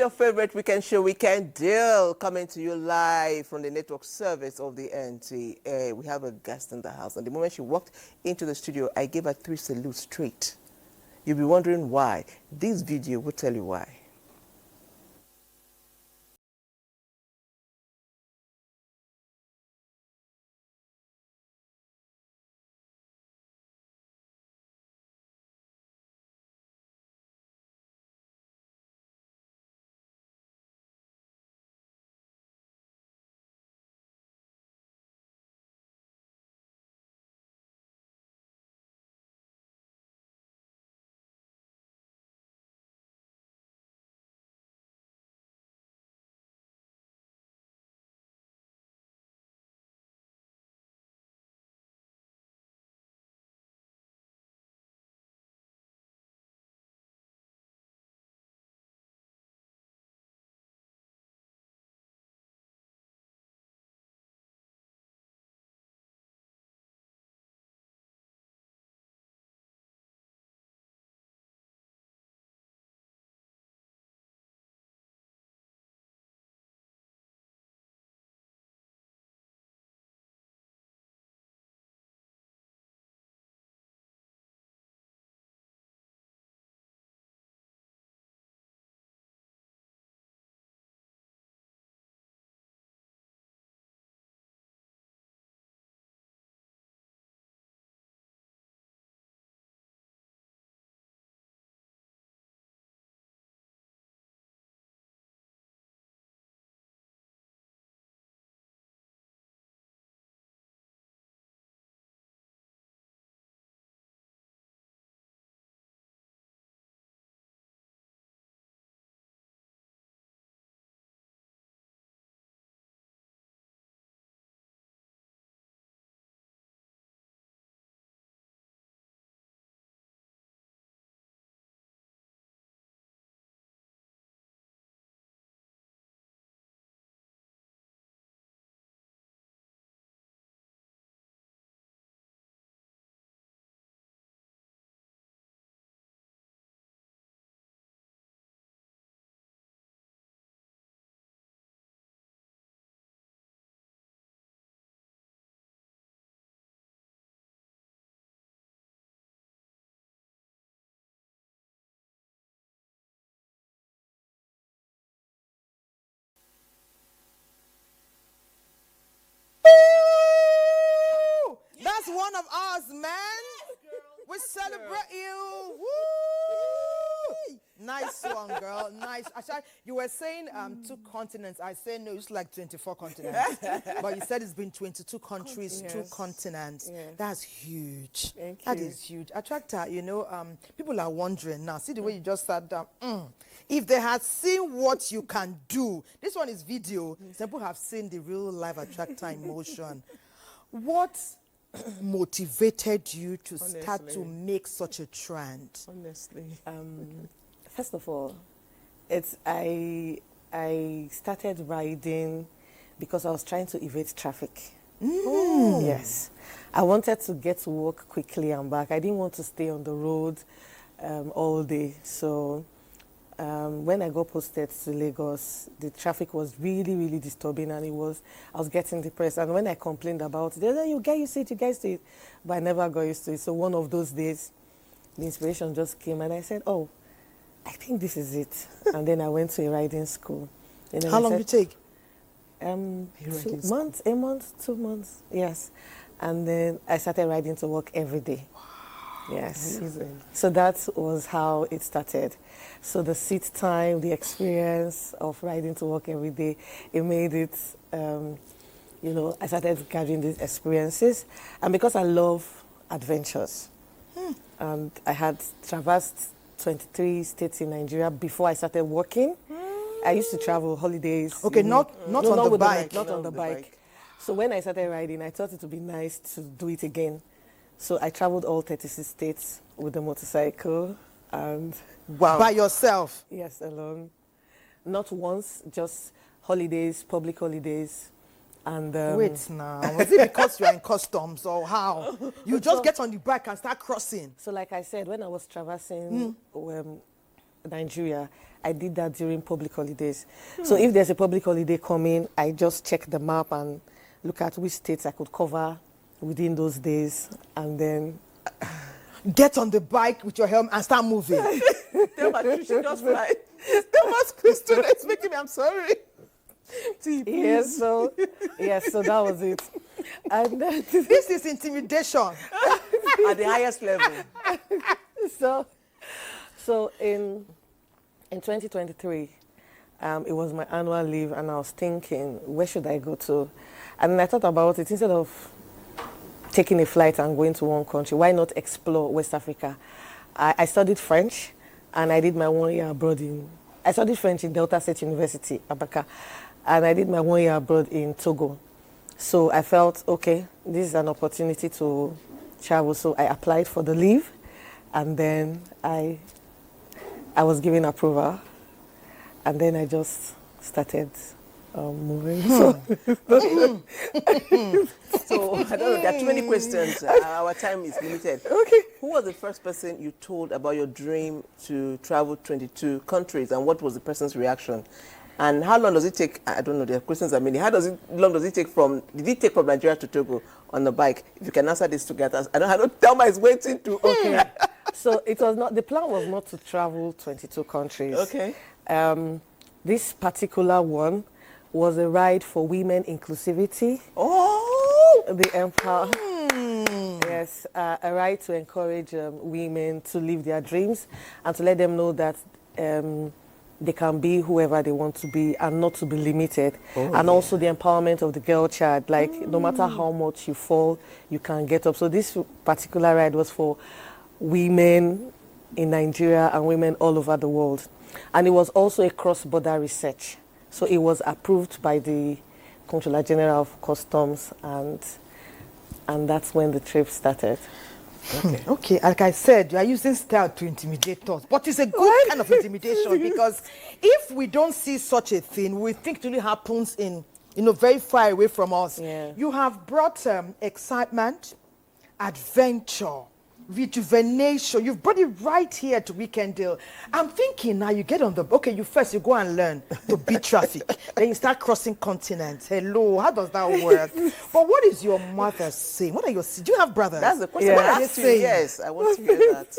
your favorite weekend show, Weekend Deal, coming to you live from the network service of the NTA. We have a guest in the house, and the moment she walked into the studio, I gave her 3 salutes straight. You'll be wondering why. This video will tell you why. That's one of ours, man. We celebrate you. Woo! Nice one, girl. Nice. Actually, you were saying 2 continents. I say no, it's like 24 continents. But you said it's been 22 countries, yes. 2 continents. Yes. That's huge. Thank you. That is huge. Attractor, you know, people are wondering now. See the way you just sat down. If they had seen what you can do, this one is video. Some people have seen the real life Attractor in motion. What motivated you to start to make such a trend? Honestly, first of all, I started riding because I was trying to evade traffic. Yes, I wanted to get to work quickly and back. I didn't want to stay on the road all day. So when I got posted to Lagos, the traffic was really, really disturbing, and I was getting depressed. And when I complained about it, they said, you get used to it, you get used to it. But I never got used to it. So one of those days, the inspiration just came, and I said, oh, I think this is it. And then I went to a riding school. How long did it take? 2 months, 1 month, 2 months, yes. And then I started riding to work every day. Yes. Amazing. So that was how it started. So the seat time, the experience of riding to work every day, it made it, you know, I started gathering these experiences. And because I love adventures, and I had traversed 23 states in Nigeria before I started working. I used to travel holidays. Okay, not on the bike. Not on the bike. So when I started riding, I thought it would be nice to do it again. So I traveled all 36 states with the motorcycle, and wow. By yourself? Yes, alone. Not once, just holidays, public holidays. And wait now, was it because you're in customs or how? You just get on the bike and start crossing? So like I said, when I was traversing Nigeria, I did that during public holidays. So if there's a public holiday coming, I just check the map and look at which states I could cover within those days, and then get on the bike with your helmet and start moving. Thelma, you should just fly. Thelma's Christian. It's making me, I'm sorry. Yes, so that was it. And this is intimidation at the highest level. So in 2023, it was my annual leave, and I was thinking, where should I go to? And then I thought about it. Instead of taking a flight and going to one country, why not explore West Africa? I studied French, and I did my 1 year abroad I studied French in Delta State University, Abuja, and I did my 1 year abroad in Togo. So I felt, okay, this is an opportunity to travel. So I applied for the leave, and then I was given approval, and then I just started moving. So I don't know, there are too many questions. Our time is limited. Okay. Who was the first person you told about your dream to travel 22 countries, and what was the person's reaction? And how long does it take? I don't know, the questions are many. How long does it take did it take from Nigeria to Togo on the bike? If you can answer this together. I don't Thelma is waiting to. Okay. So it was not, the plan was not to travel 22 countries. Okay. This particular one was a ride for women inclusivity. Oh! The Empower. Yes, a ride to encourage women to live their dreams and to let them know that they can be whoever they want to be and not to be limited. And also the empowerment of the girl child, like no matter how much you fall, you can get up. So this particular ride was for women in Nigeria and women all over the world. And it was also a cross-border research. So it was approved by the Controller General of Customs, and that's when the trip started. Okay, like I said, you are using style to intimidate us, but it's a good kind of intimidation, because if we don't see such a thing, we think it really happens in, very far away from us. Yeah. You have brought excitement, adventure, rejuvenation. You've brought it right here to Weekendale. I'm thinking now you get on the, you go and learn to beat traffic. Then you start crossing continents. Hello, how does that work? But what is your mother saying? Do you have brothers? That's the question. Yeah. What are they saying? Yes, I want to hear that.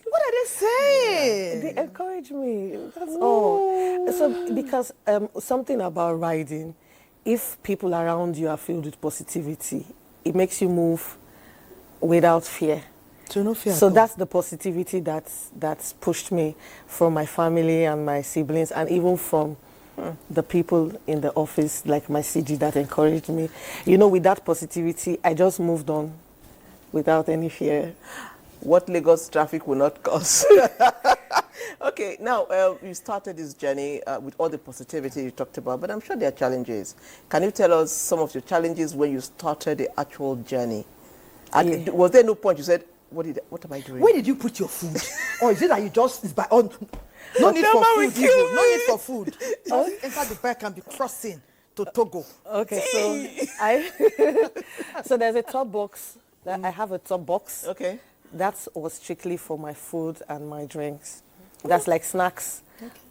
What are they saying? They encourage me, that's all. So because something about riding, if people around you are filled with positivity, it makes you move without fear. So no fear. So that's the positivity that's pushed me from my family and my siblings, and even from the people in the office, like my CG, that encouraged me. With that positivity, I just moved on without any fear. What Lagos traffic will not cause. Okay, now you started this journey with all the positivity you talked about, but I'm sure there are challenges. Can you tell us some of your challenges when you started the actual journey? And was there no point you said, what am I doing? Where did you put your food? Or is it that you just no need for food, even. No need for food. Just enter the bike and be crossing to Togo. Okay, so there's a top box. I have a top box. Okay. That was strictly for my food and my drinks. That's like snacks,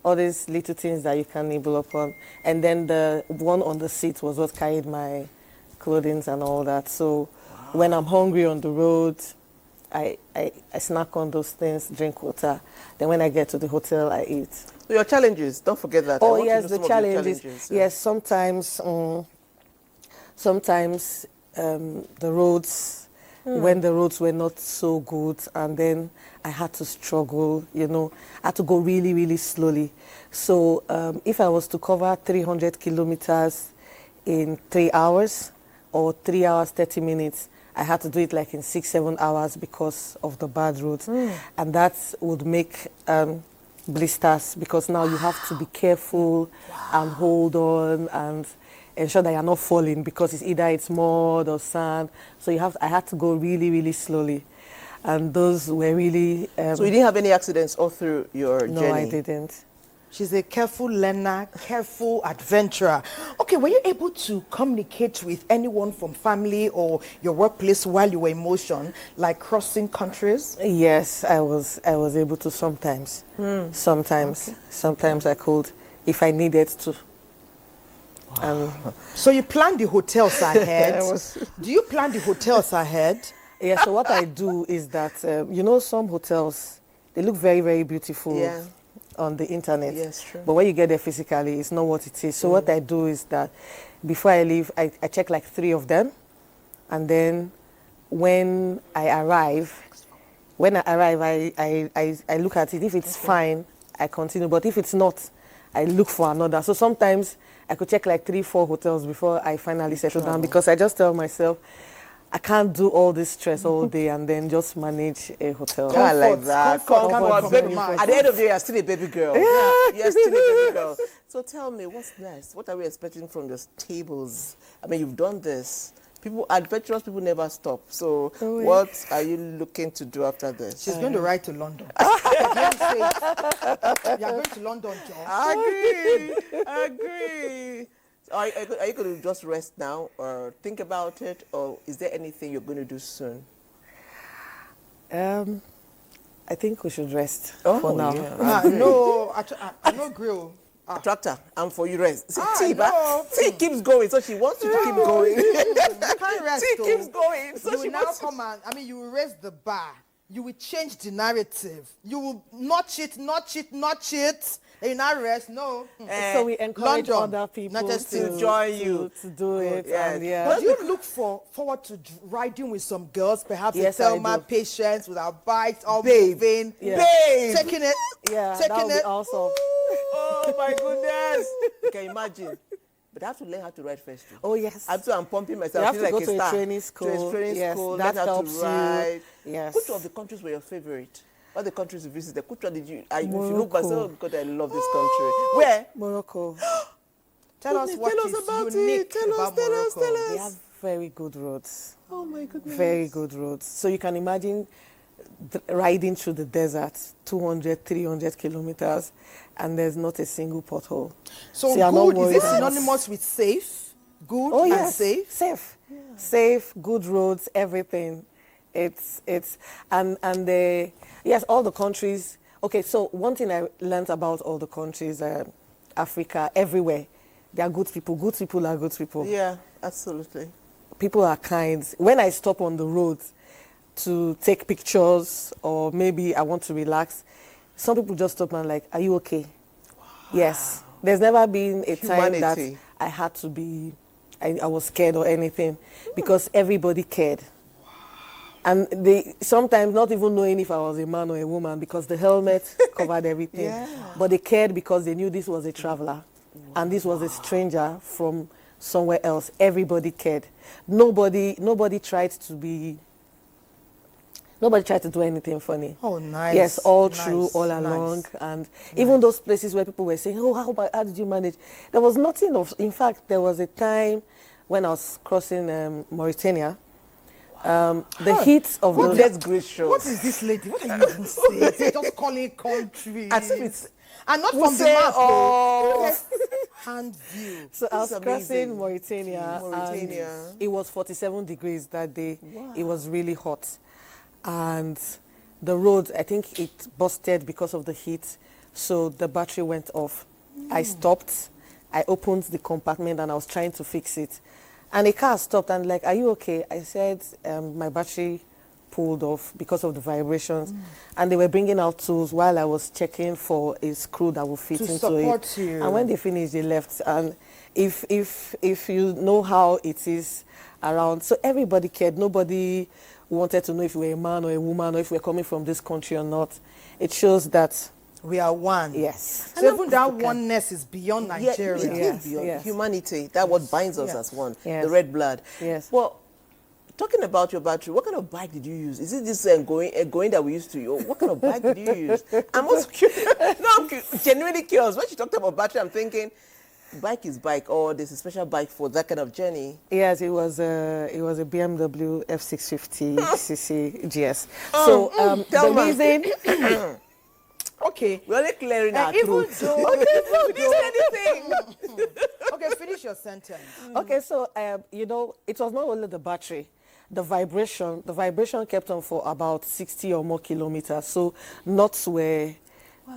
all these little things that you can nibble upon. And then the one on the seat was what carried my clothing and all that. So when I'm hungry on the road, I snack on those things, drink water. Then when I get to the hotel, I eat. So your challenges, don't forget that. Oh, yes, the challenges. Yes, sometimes the roads, when the roads were not so good, and then I had to struggle, I had to go really, really slowly. So if I was to cover 300 kilometers in 3 hours or 3 hours, 30 minutes, I had to do it like in 6-7 hours because of the bad roads. And that would make blisters, because now you have to be careful and hold on and ensure that you're not falling, because it's mud or sand. So I had to go really, really slowly. And those were really... so you didn't have any accidents all through your journey? No, I didn't. She's a careful learner, careful adventurer. Okay, were you able to communicate with anyone from family or your workplace while you were in motion, like crossing countries? Yes, I was able to sometimes. Sometimes I could if I needed to. So you plan the hotels ahead. Do you plan the hotels ahead? Yeah, so what I do is that, some hotels, they look very, very beautiful on the internet. Yes, true. But when you get there physically, it's not what it is. So what I do is that before I leave, I check like 3 of them. And then when I arrive, I look at it. If it's fine, I continue. But if it's not, I look for another. So sometimes I could check like 3, 4 hotels before I finally settle down, because I just tell myself, I can't do all this stress all day and then just manage a hotel. I like that. Comfort, Baby. At the end of the day, you're still a baby girl. You're still a baby girl. So tell me, what's next? What are we expecting from the tables? I mean, you've done this. Adventurous people never stop. So what are you looking to do after this? She's going to ride to London. You're going to London, John. Agree. Are you going to just rest now or think about it, or is there anything you're going to do soon? I think we should rest for now. Yeah. No, I no grill. Tractor, and for you rest. T keeps going, so she wants you to keep going. You can't rest. T keeps going, so you she will now wants come and, you will raise the bar. You will change the narrative. You will not cheat. And you now rest. No. So we encourage London, other people to join you to do it. yes. And But do you look forward to riding with some girls, perhaps Yes, in Thelma, I do. Patience, with our bikes all Babe. moving, Yeah. Babe! taking it, yeah, taking that would be it. awesome. Oh my goodness! You can imagine. But I have to learn how to ride first. Too. Oh, yes. I'm pumping myself. You have feel to like go to a star. training school. To a training Yes, school. that Learn how helps to ride. you. Yes. Which of the countries were your favorite? All the countries you visited, which one did you? If you look back, say, oh God, I love this country. Where? Morocco. Tell us what Tell us is about unique it. Tell about us, tell us, Morocco. tell us. They have very good roads. Oh my goodness. Very good roads. So you can imagine riding through the desert, 200, 300 kilometers, and there's not a single pothole. So you're not good, is worried it about- synonymous with safe? Good Oh, and yes. safe? Safe, good roads, everything. Yes, all the countries. Okay, so one thing I learned about all the countries, Africa, everywhere, they are good people. Good people are good people. Yeah, absolutely. People are kind. When I stop on the road to take pictures or maybe I want to relax, some people just stop and like, are you okay? Wow. Yes. There's never been a time that I had to be, I was scared or anything, because everybody cared. And they sometimes not even knowing if I was a man or a woman, because the helmet covered everything. Yeah. But they cared because they knew this was a traveler. And this was a stranger from somewhere else. Everybody cared. Nobody tried to do anything funny. Oh, nice. Yes, all Nice, true, all nice. along. And even those places where people were saying, oh, how did you manage? There was nothing of, in fact, there was a time when I was crossing Mauritania. The heat of the... That's great show. What is this lady? What are you even saying? She's just calling countries. As if it's... And not We'll from the say, map. oh. Just hand view. So I was It's crossing amazing. Mauritania, Mauritania. and it was 47 degrees that day. Wow. It was really hot. And the road, I think it busted because of the heat, so the battery went off. I stopped, I opened the compartment and I was trying to fix it. And the car stopped and like, are you okay? I said, my battery pulled off because of the vibrations. And they were bringing out tools while I was checking for a screw that would fit To into support it. you. And when they finished, they left. And if you know how it is around, so everybody cared. Nobody wanted to know if you were a man or a woman or if you were coming from this country or not. It shows that, We are one. yes. So even that oneness is beyond Nigeria. Yeah, it Yes, is beyond yes. humanity. That's what binds us Yes. as one. Yes. The red blood. Yes. Well, talking about your battery, what kind of bike did you use? Is it this going that we used to use? What kind of bike did you use? I'm also curious. No, I'm genuinely curious. When she talked about battery, I'm thinking, bike is bike, or there's a special bike for that kind of journey. Yes, it was a BMW F650 cc GS. So the tell me. reason Okay. We're only clearing our even throats. though, Okay, so even this anything. okay, finish your sentence. Okay, so you know, it was not only the battery. The vibration kept on for about 60 or more kilometers. So nuts were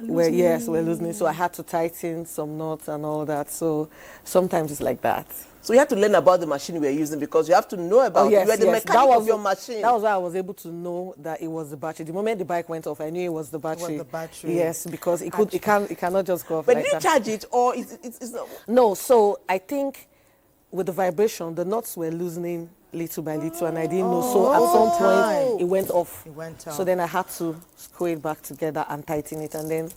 loosening. So I had to tighten some nuts and all that. So sometimes it's like that. So you have to learn about the machine we're using because you have to know about you are the mechanic of your machine. That was why I was able to know that it was the battery. The moment the bike went off, I knew it was the battery. It was the battery. Yes, because it cannot just go off But like did you that. charge it or it's not? No, so I think with the vibration, the nuts were loosening little by little, and I didn't know. So at some point, it went off. It went off. So then I had to screw it back together and tighten it, and then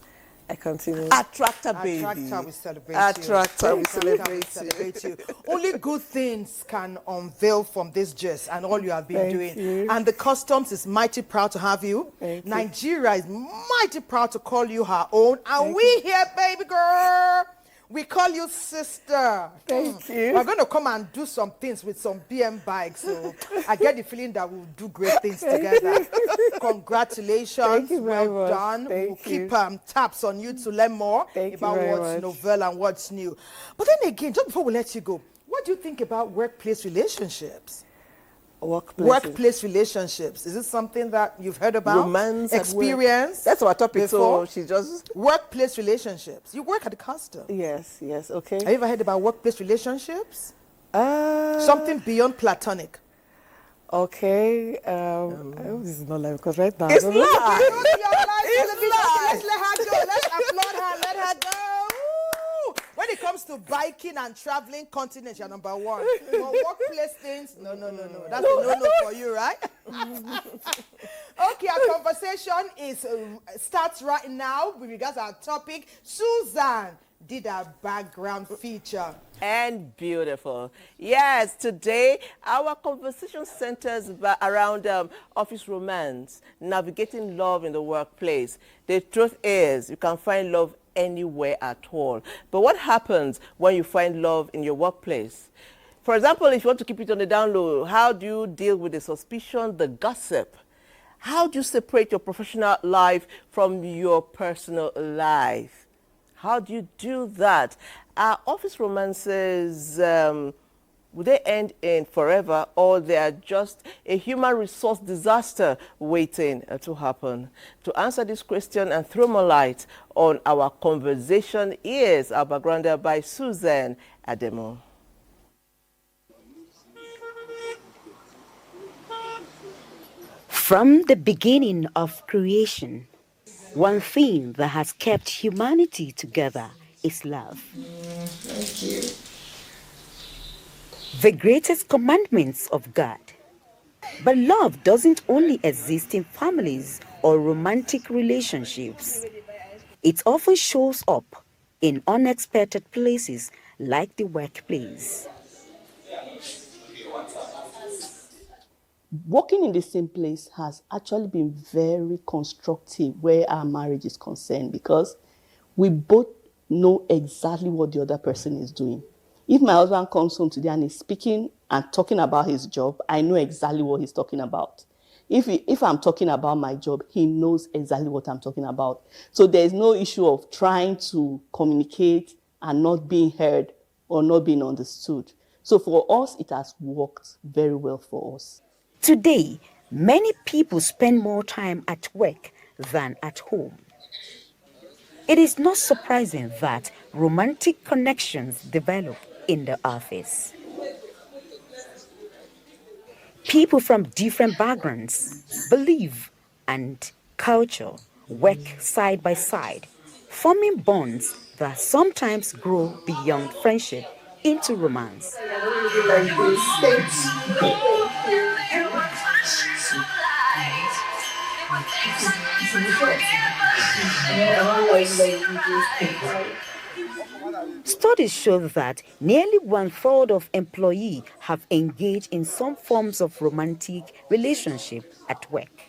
I continued. Attractor, baby. Attractor, we celebrate Attractor, we celebrate you. Only good things can unveil from this gist and all you have been doing. You. And the customs is mighty proud to have you. Thank you. Nigeria is mighty proud to call you her own. And we here, baby girl, we call you sister. Thank you. We're going to come and do some things with some BM bikes. So I get the feeling that we'll do great things together. Congratulations. Thank you very well much. done. Thank We'll you. keep tabs on you to learn more Thank you about very what's much. novel and what's new. But then again, just before we let you go, what do you think about workplace relationships? Workplace relationships. Is it something that you've heard about? Romance, experience? That's our topic. Before? So she just Workplace relationships. You work at the custom. Yes, okay. Have you ever heard about workplace relationships? Uh, Something beyond platonic. Okay. I hope this is not live because right now. It's I don't know. live. It's live. Let's let her go. Let's applaud her. Let her go. Woo! When it comes to biking and traveling continents, you're number one. But workplace things, no. That's a no-no for you, right? Okay, our conversation starts right now with regards to our topic. Susan did a background feature. and beautiful. Yes, today our conversation centers around office romance, navigating love in the workplace. The truth is, you can find love anywhere at all. But what happens when you find love in your workplace? For example, if you want to keep it on the down low, how do you deal with the suspicion, the gossip? How do you separate your professional life from your personal life? How do you do that? Are office romances, will they end in forever, or they are just a human resource disaster waiting to happen? To answer this question and throw more light on our conversation is our backgrounder by Susan Ademo. From the beginning of creation, one thing that has kept humanity together is love. Thank you. The greatest commandments of God. But love doesn't only exist in families or romantic relationships. It often shows up in unexpected places like the workplace. Working in the same place has actually been very constructive where our marriage is concerned, because we both know exactly what the other person is doing. If my husband comes home today and is speaking and talking about his job, I know exactly what he's talking about. If I'm talking about my job, he knows exactly what I'm talking about. So there's no issue of trying to communicate and not being heard or not being understood. So for us, it has worked very well for us. Today, many people spend more time at work than at home. It is not surprising that romantic connections develop in the office. People from different backgrounds, belief, and culture work side by side, forming bonds that sometimes grow beyond friendship into romance. Studies show that nearly 1/3 of employees have engaged in some forms of romantic relationship at work.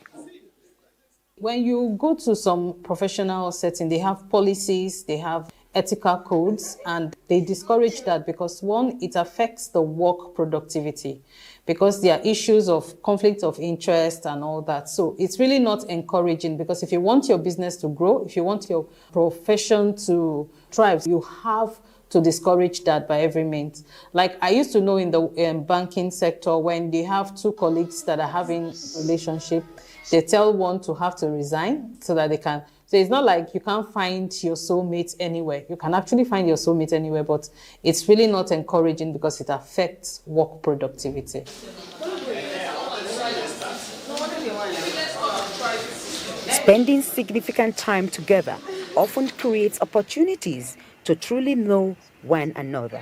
When you go to some professional setting, they have policies, they have ethical codes, and they discourage that because, one, it affects the work productivity because there are issues of conflict of interest and all that. So it's really not encouraging, because if you want your business to grow, if you want your profession to thrive, you have to discourage that by every means. Like I used to know in the banking sector, when they have two colleagues that are having relationship, they tell one to have to resign so that they can. So it's not like you can't find your soulmate anywhere. You can actually find your soulmate anywhere, but it's really not encouraging because it affects work productivity. Spending significant time together often creates opportunities to truly know one another.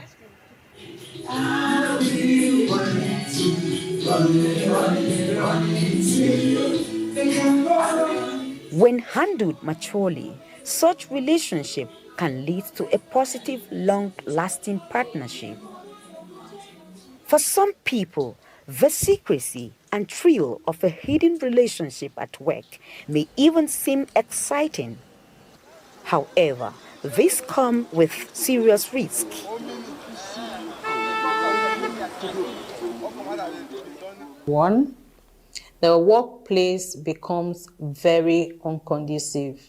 When handled maturely, such relationship can lead to a positive, long-lasting partnership. For some people, the secrecy and thrill of a hidden relationship at work may even seem exciting. However, this comes with serious risk. One, the workplace becomes very unconducive,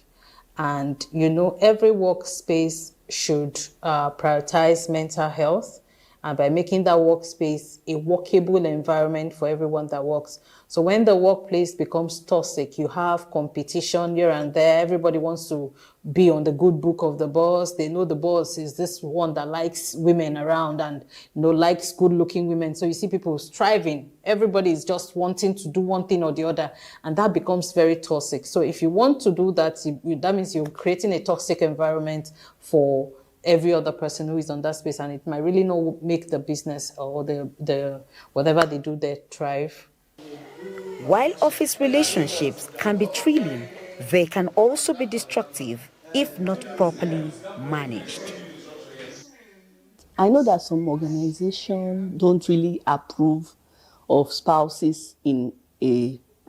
and every workspace should prioritize mental health, and by making that workspace a workable environment for everyone that works. So when the workplace becomes toxic, you have competition here and there. Everybody wants to be on the good book of the boss. They know the boss is this one that likes women around and likes good-looking women. So you see people striving. Everybody is just wanting to do one thing or the other, and that becomes very toxic. So if you want to do that, that means you're creating a toxic environment for every other person who is on that space, and it might really not make the business or the whatever they do there thrive. While office relationships can be thrilling, they can also be destructive if not properly managed. I know that some organizations don't really approve of spouses in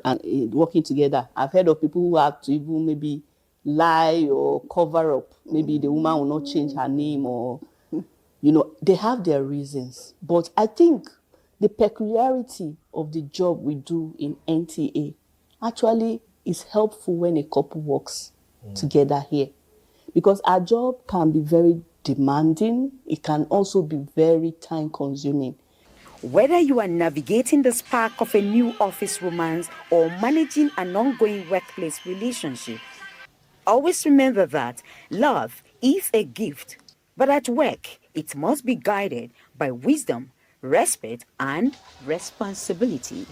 working together. I've heard of people who have to even maybe lie or cover up. Maybe the woman will not change her name, or they have their reasons. But I think the peculiarity of the job we do in NTA actually is helpful when a couple works together here, because our job can be very demanding. It can also be very time consuming. Whether you are navigating the spark of a new office romance or managing an ongoing workplace relationship, always remember that love is a gift, but at work, it must be guided by wisdom, respect, and responsibility.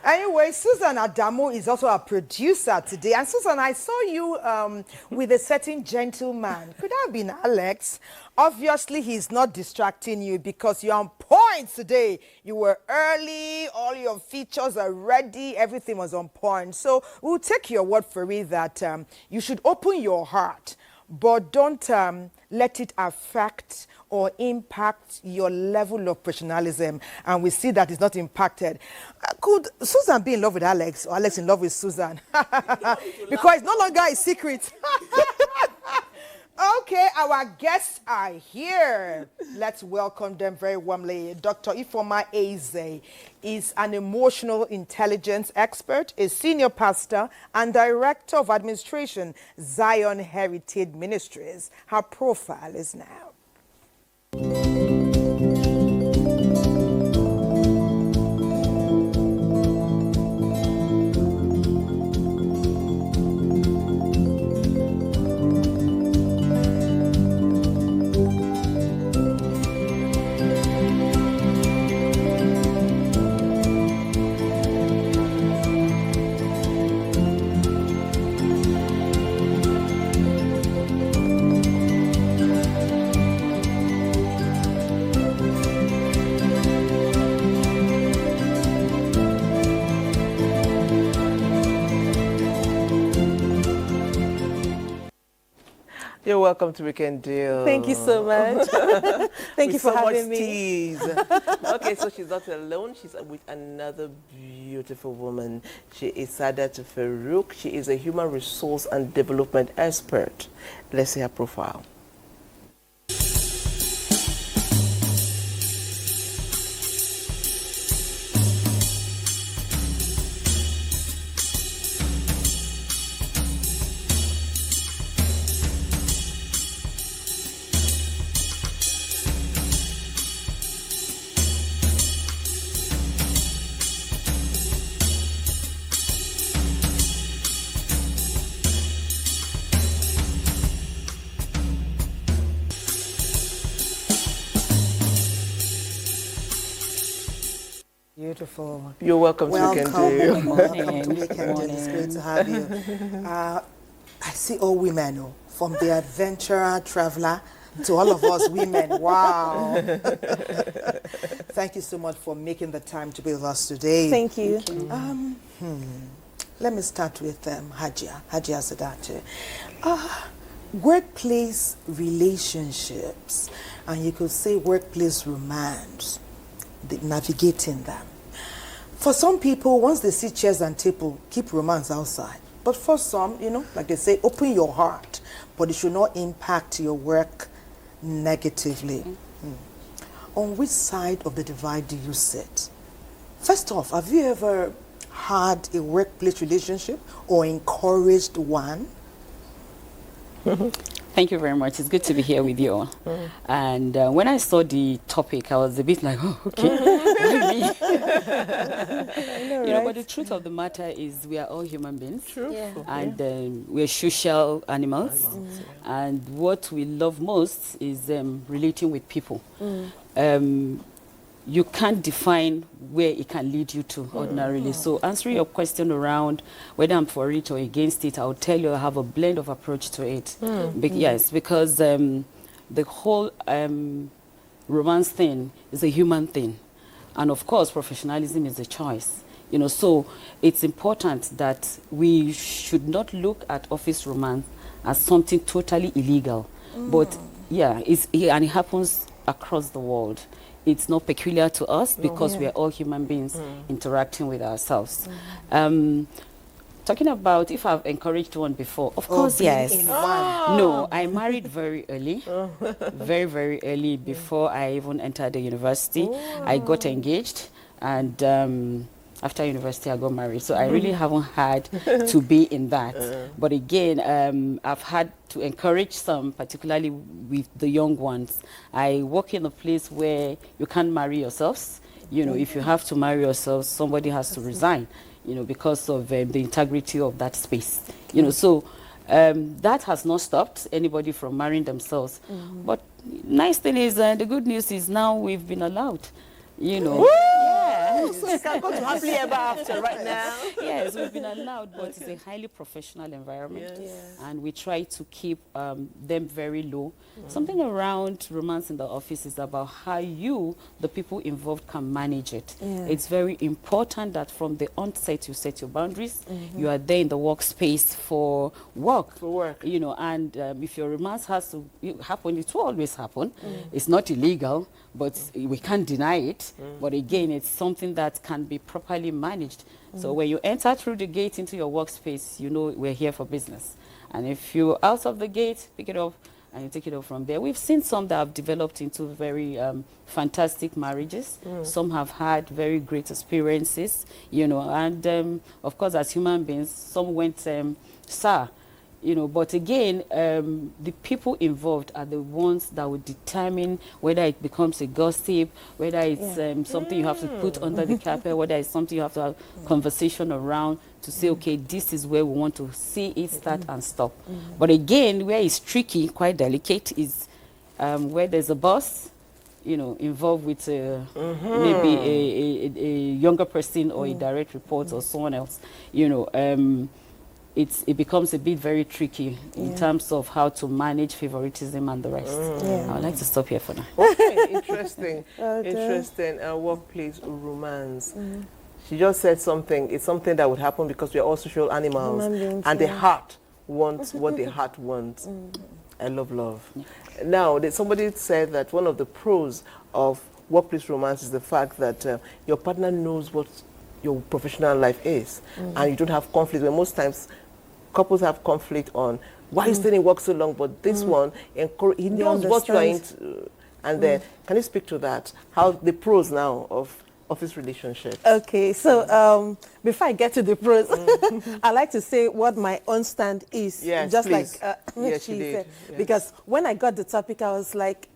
Anyway, Susan Adamo is also a producer today. And Susan, I saw you with a certain gentleman. Could that have been Alex? Obviously, he's not distracting you because you're on point today. You were early, all your features are ready, everything was on point. So we'll take your word for it that you should open your heart, but don't let it affect or impact your level of professionalism. And we see that it's not impacted. Could Susan be in love with Alex, or Alex in love with Susan? Because it's no longer a secret. Okay, our guests are here. Let's welcome them very warmly. Dr. Ifeoma Eze is an emotional intelligence expert, a senior pastor, and director of administration, Zion Heritage Ministries. Her profile is now. You're welcome to Weekend Deal. Thank you so much. Thank you for having me. Tease. Okay, so she's not alone. She's with another beautiful woman. She is Sadat Farouk. She is a human resource and development expert. Let's see her profile. Beautiful. You're welcome to Weekend Deal. Welcome to Weekend Deal. It's great to have you. I see all women, from the adventurer, traveler, to all of us women. Wow. Thank you so much for making the time to be with us today. Thank you. Let me start with Hajia Sadat. Workplace relationships, and you could say workplace romance, navigating them. For some people, once they see chairs and table, keep romance outside. But for some, like they say, open your heart, but it should not impact your work negatively. On which side of the divide do you sit? First off, have you ever had a workplace relationship or encouraged one? Thank you very much. It's good to be here with you all. And when I saw the topic, I was a bit like, oh, okay. Why me? But the truth of the matter is we are all human beings. True. Yeah. And we're social animals. And what we love most is relating with people. You can't define where it can lead you to ordinarily. So answering your question around whether I'm for it or against it, I'll tell you I have a blend of approach to it. Yes, because the whole romance thing is a human thing. And of course, professionalism is a choice. So it's important that we should not look at office romance as something totally illegal. But yeah, and it happens across the world. It's not peculiar to us because we are all human beings interacting with ourselves. Talking about if I've encouraged one before, of course, yes. No, I married very early, very, very early before I even entered the university. I got engaged, and after university I got married. So I really haven't had to be in that. But again, I've had to encourage some, particularly with the young ones. I work in a place where you can't marry yourselves. If you have to marry yourselves, somebody has to resign, because of the integrity of that space. So that has not stopped anybody from marrying themselves. But nice thing is, the good news is now we've been allowed. So you can go to happily ever after right now. Yes, we've been allowed, but it's a highly professional environment. And we try to keep them very low. Something around romance in the office is about how you, the people involved, can manage it. It's very important that from the onset you set your boundaries. You are there in the workspace for work. And if your romance has to happen, it will always happen. It's not illegal, but we can't deny it. But again, it's something that can be properly managed. So when you enter through the gate into your workspace, we're here for business. And if you're out of the gate, pick it up and you take it up from there. We've seen some that have developed into very fantastic marriages. Some have had very great experiences, and of course, as human beings, some went sour. But again, the people involved are the ones that will determine whether it becomes a gossip, whether it's something you have to put under the carpet, whether it's something you have to have conversation around to say, okay, this is where we want to see it start and stop. But again, where it's tricky, quite delicate, is where there's a boss, involved with maybe a younger person or a direct report or someone else, it becomes a bit very tricky in terms of how to manage favoritism and the rest. I would like to stop here for now. Okay, interesting. Interesting. Workplace romance. She just said something. It's something that would happen because we are all social animals, and the heart wants what the heart wants. I love love. Now, somebody said that one of the pros of workplace romance is the fact that your partner knows what your professional life is, and you don't have conflict. Where most times couples have conflict on why you staying in work so long, but this one, he knows what you are into. And then, can you speak to that? How the pros now of office relationships? Okay, so before I get to the pros, I like to say what my own stand is. Yes, just please. like Yes, she you did. said. Yes. Because when I got the topic, I was like,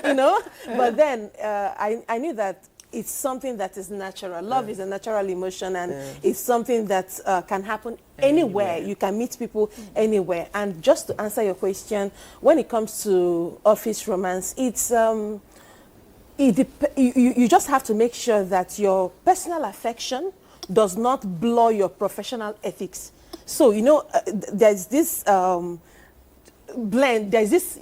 you know. But then I knew that it's something that is natural. Love is a natural emotion, and it's something that can happen anywhere. You can meet people anywhere. And just to answer your question, when it comes to office romance, it's you just have to make sure that your personal affection does not blur your professional ethics. So, you know, there's this blend, there's this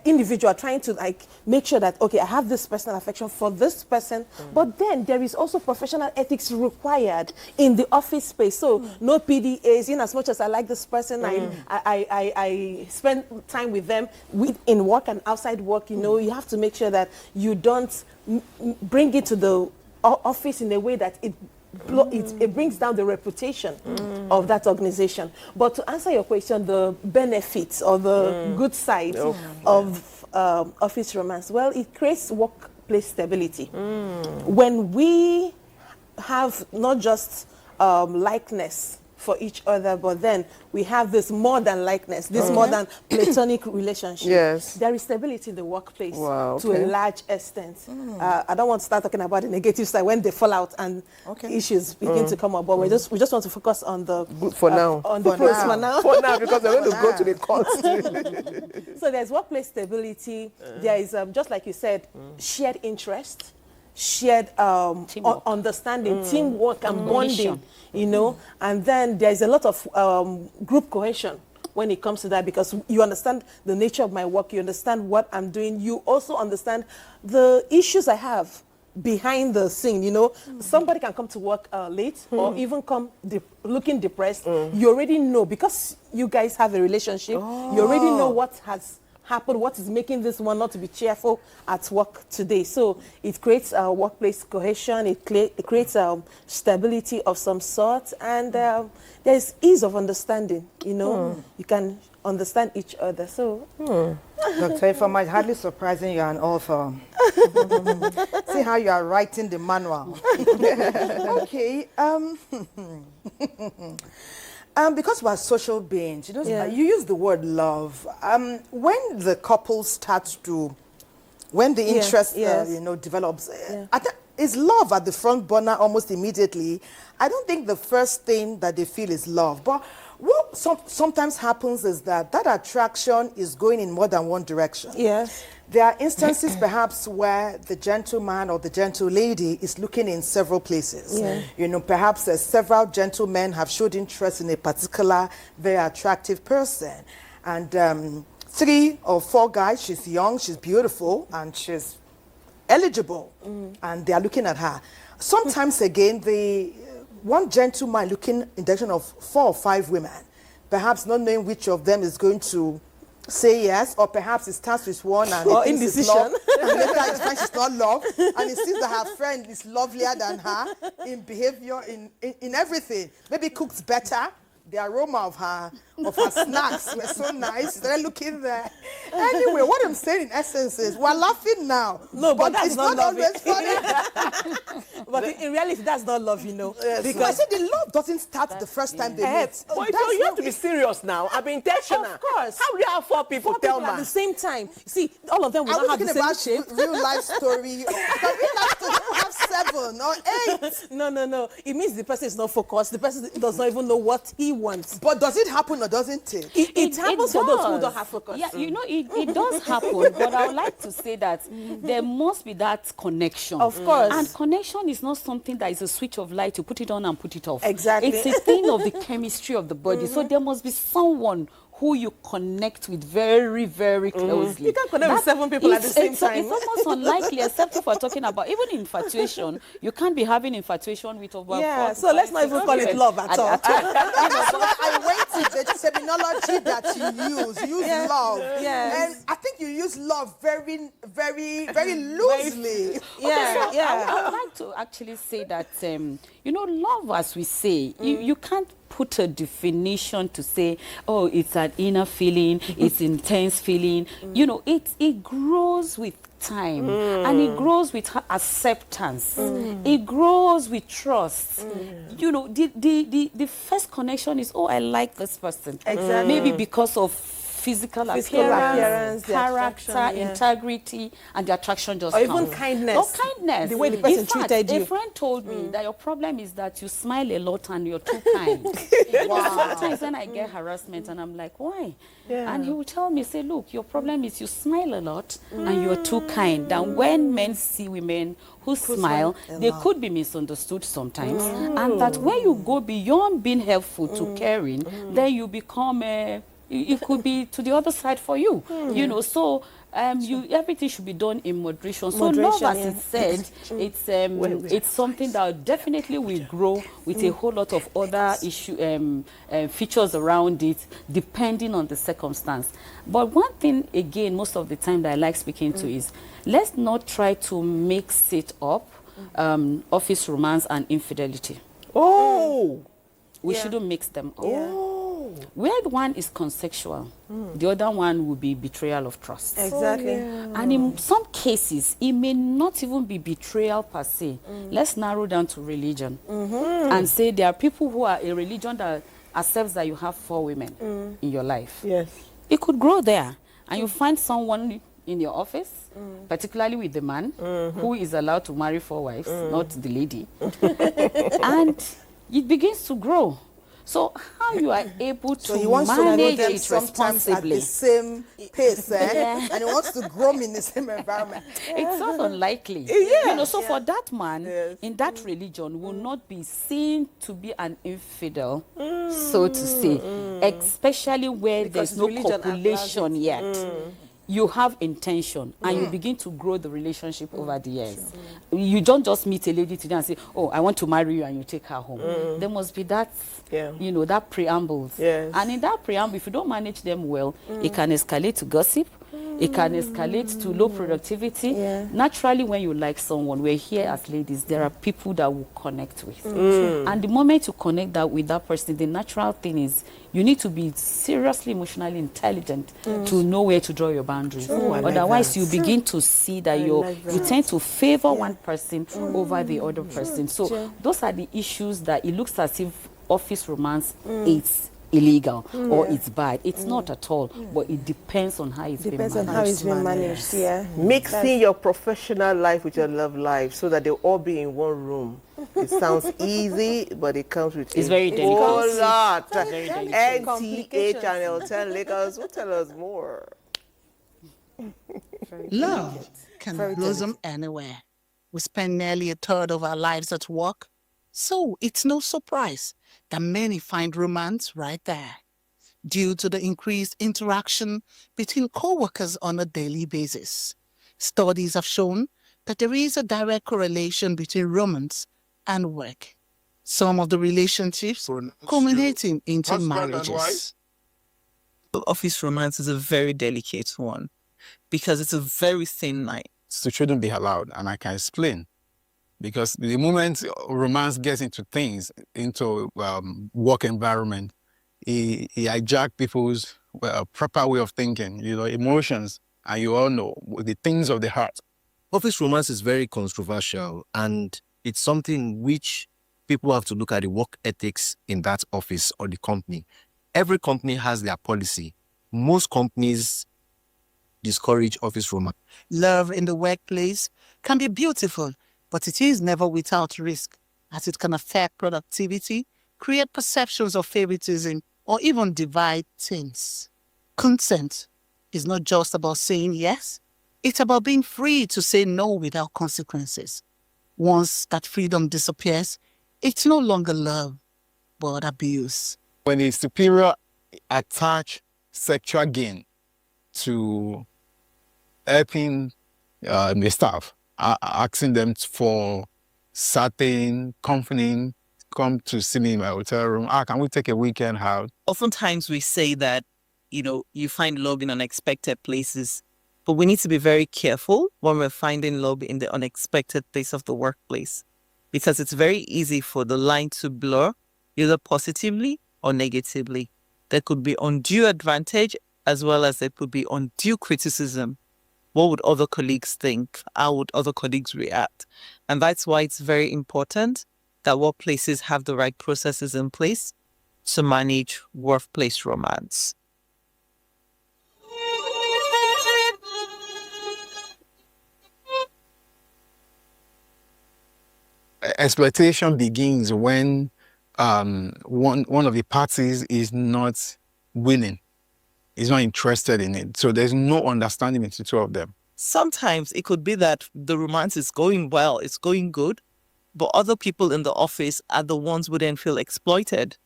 individual trying to like make sure that, okay, I have this personal affection for this person, but then there is also professional ethics required in the office space. So no PDAs, in as much as I like this person, I spend time with them in work and outside work. You know, you have to make sure that you don't bring it to the office in a way that it brings down the reputation of that organization. But to answer your question, the benefits or the good side of office romance, well, it creates workplace stability. When we have not just likeness for each other, but then we have this more than likeness, this more than platonic relationship. Yes. There is stability in the workplace Wow, to a large extent. I don't want to start talking about the negative side when they fall out and issues begin to come up, but we just want to focus on the For now. on the pros for now. For now, because we're going to go to the courts. So there's workplace stability. There is just like you said, shared interest, shared understanding, teamwork and bonding, you know, and then there's a lot of group cohesion when it comes to that, because you understand the nature of my work, you understand what I'm doing, you also understand the issues I have behind the scene, you know. Somebody can come to work late or even come looking depressed. You already know, because you guys have a relationship, you already know what has happened, what is making this one not to be cheerful at work today. So it creates a workplace cohesion, it creates stability of some sort, and there's ease of understanding, you know. You can understand each other. So Dr. Ifeoma, hardly surprising you're an author. See how you are writing the manual. Okay. Because we're social beings, you know, you use the word love. When the couple starts to, when the interest, you know, develops, I think is love at the front burner almost immediately. I don't think the first thing that they feel is love. But what sometimes happens is that attraction is going in more than one direction. yes. There are instances perhaps where the gentleman or the gentle lady is looking in several places. You know, perhaps several gentlemen have showed interest in a particular very attractive person. And 3 or 4 guys, she's young, she's beautiful, and she's eligible. And they are looking at her. Sometimes again, one gentleman looking in the direction of 4 or 5 women, perhaps not knowing which of them is going to say yes, or perhaps it starts with one and or he thinks it's indecision. love, and later he finds she's not love, and he sees that her friend is lovelier than her in behavior, in everything. Maybe cooks better. The aroma of her snacks were so nice. They're looking there. Anyway, what I'm saying in essence is we're laughing now. No, but that's it's not not love. always funny. But in reality, that's not love, you know. Because I Because said the love doesn't start the first time they meet. But you have to be serious now. I mean, intentional. Of course. How do you have 4 people? 4 Tell people at me. the same time. See, all of them will Are we not have talking the same about shape. real life story? Because real life story don't have 7 or 8. No. It means the person is not focused. The person does not even know what he wants. But does it happen or doesn't it? It happens for those who does. don't have focus. Yeah, you know, it does happen, but I would like to say that there must be that connection. Of course. And connection is not something that is a switch of light, you put it on and put it off. Exactly. It's a thing of the chemistry of the body. So there must be someone who you connect with very, very closely. You can't connect with 7 people at the same time. It's almost unlikely, except if we're talking about even infatuation. You can't be having infatuation with over 4 so let's not even call it love at all. I went to the terminology that you use. You use love. Yes. And I think you use love very, very, very loosely. I would like to actually say that, love, as we say, you can't put a definition to say, oh, it's an inner feeling, it's intense feeling. It grows with time, and it grows with acceptance. It grows with trust. The first connection is, oh, I like this person. Exactly. Maybe because of physical appearance, character, integrity, and the attraction just or comes. even kindness. Or kindness. The way the person treated you. A friend told me that your problem is that you smile a lot and you're too kind. Sometimes when I get harassment and I'm like, why? And he will tell me, say, look, your problem is you smile a lot and you're too kind. And when men see women who smile, they could be misunderstood sometimes. And that when you go beyond being helpful to caring, then you become it could be to the other side for you. So everything should be done in moderation. So love, as it said, it's something that definitely will grow with a whole lot of other features around it, depending on the circumstance. But one thing, again, most of the time that I like speaking to is, let's not try to mix it up, office romance and infidelity. We shouldn't mix them up. Where one is consensual, the other one will be betrayal of trust. Exactly. And in some cases, it may not even be betrayal per se. Let's narrow down to religion and say there are people who are a religion that accepts that you have 4 women in your life. Yes. It could grow there, and you find someone in your office, particularly with the man, who is allowed to marry 4 wives, not the lady. And it begins to grow. So how you are able to manage it responsibly? At the same pace, and he wants to grow in the same environment. It's not unlikely. So for that man in that religion will not be seen to be an infidel, so to say, especially where Because there's no religion population yet. You have intention, and you begin to grow the relationship over the years. You don't just meet a lady today and say, oh, I want to marry you, and you take her home. There must be that, that preambles. And in that preamble, if you don't manage them well, it can escalate to gossip. It can escalate to low productivity. Naturally, when you like someone, we're here as ladies, there are people that will connect with. And the moment you connect with that person, the natural thing is you need to be seriously emotionally intelligent to know where to draw your boundaries. Otherwise, you begin to see that you tend to favor one person over the other person. So those are the issues that it looks as if office romance is illegal or it's bad. It's not at all, but it depends on how it's been managed. Depends on how it's been managed, Mixing your professional life with your love life so that they'll all be in one room. It sounds easy, but it comes with it's very delicate. Whole lot. Very delicate. NTA Channel 10 Lagos will tell us more. Love can blossom anywhere. We spend nearly a third of our lives at work, so it's no surprise that many find romance right there. Due to the increased interaction between co-workers on a daily basis, studies have shown that there is a direct correlation between romance and work. Some of the relationships culminating into marriages. Office romance is a very delicate one because it's a very thin line. So it shouldn't be allowed, and I can explain. Because the moment romance gets into things, into work environment, it hijacks people's proper way of thinking, emotions, and you all know, the things of the heart. Office romance is very controversial, and it's something which people have to look at the work ethics in that office or the company. Every company has their policy. Most companies discourage office romance. Love in the workplace can be beautiful, but it is never without risk, as it can affect productivity, create perceptions of favoritism, or even divide teams. Consent is not just about saying yes, it's about being free to say no without consequences. Once that freedom disappears, it's no longer love, but abuse. When the superior attach sexual gain to helping the staff, asking them for certain company, come to see me in my hotel room. Can we take a weekend out? Oftentimes we say that, you find love in unexpected places, but we need to be very careful when we're finding love in the unexpected place of the workplace, because it's very easy for the line to blur, either positively or negatively. There could be undue advantage as well as there could be undue criticism. What would other colleagues think? How would other colleagues react? And that's why it's very important that workplaces have the right processes in place to manage workplace romance. Exploitation begins when one of the parties is not willing, is not interested in it. So there's no understanding between the two of them. Sometimes it could be that the romance is going well, it's going good, but other people in the office are the ones who then feel exploited.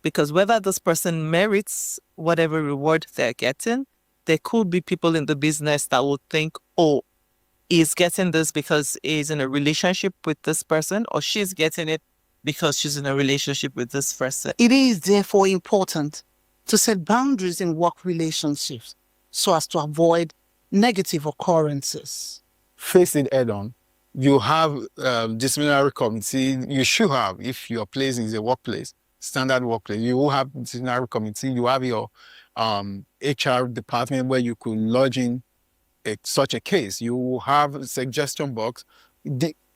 Because whether this person merits whatever reward they're getting, there could be people in the business that would think, oh, he's getting this because he's in a relationship with this person, or she's getting it because she's in a relationship with this person. It is therefore important to set boundaries in work relationships so as to avoid negative occurrences. Face it head on. You have disciplinary committee. You should have, if your place is a workplace, standard workplace, you will have disciplinary committee. You have your HR department where you could lodge in such a case. You will have a suggestion box.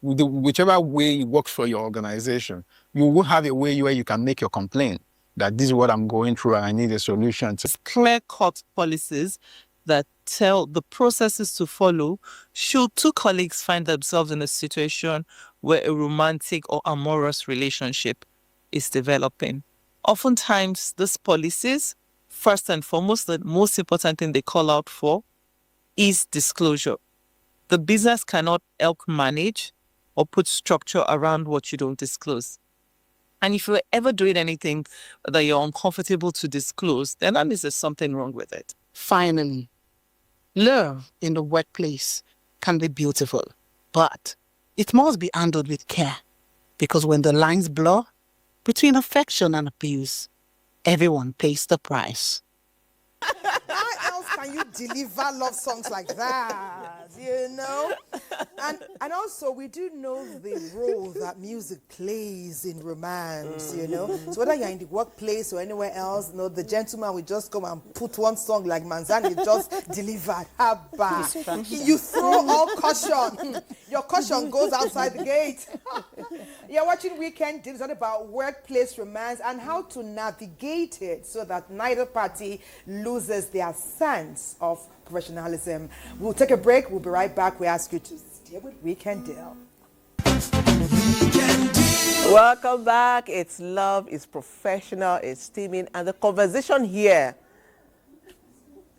Whichever way it works for your organization, you will have a way where you can make your complaint that this is what I'm going through and I need a solution to. Clear-cut policies that tell the processes to follow should two colleagues find themselves in a situation where a romantic or amorous relationship is developing. Oftentimes, these policies, first and foremost, the most important thing they call out for is disclosure. The business cannot help manage or put structure around what you don't disclose. And if you're ever doing anything that you're uncomfortable to disclose, then that means there's something wrong with it. Finally, love in the workplace can be beautiful, but it must be handled with care, because when the lines blur between affection and abuse, everyone pays the price. How else can you deliver love songs like that, you know? And also, we do know the role that music plays in romance, you know? So whether you're in the workplace or anywhere else, you know, the gentleman will just come and put one song like Manzani just delivered. Haba. You throw all caution. Your caution goes outside the gate. You're watching Weekend Deal. It's all about workplace romance and how to navigate it so that neither party loses their sense of professionalism. We'll take a break. We'll be right back. We ask you to stay with Weekend Deal. Welcome back. It's love, it's professional, it's steaming, and the conversation here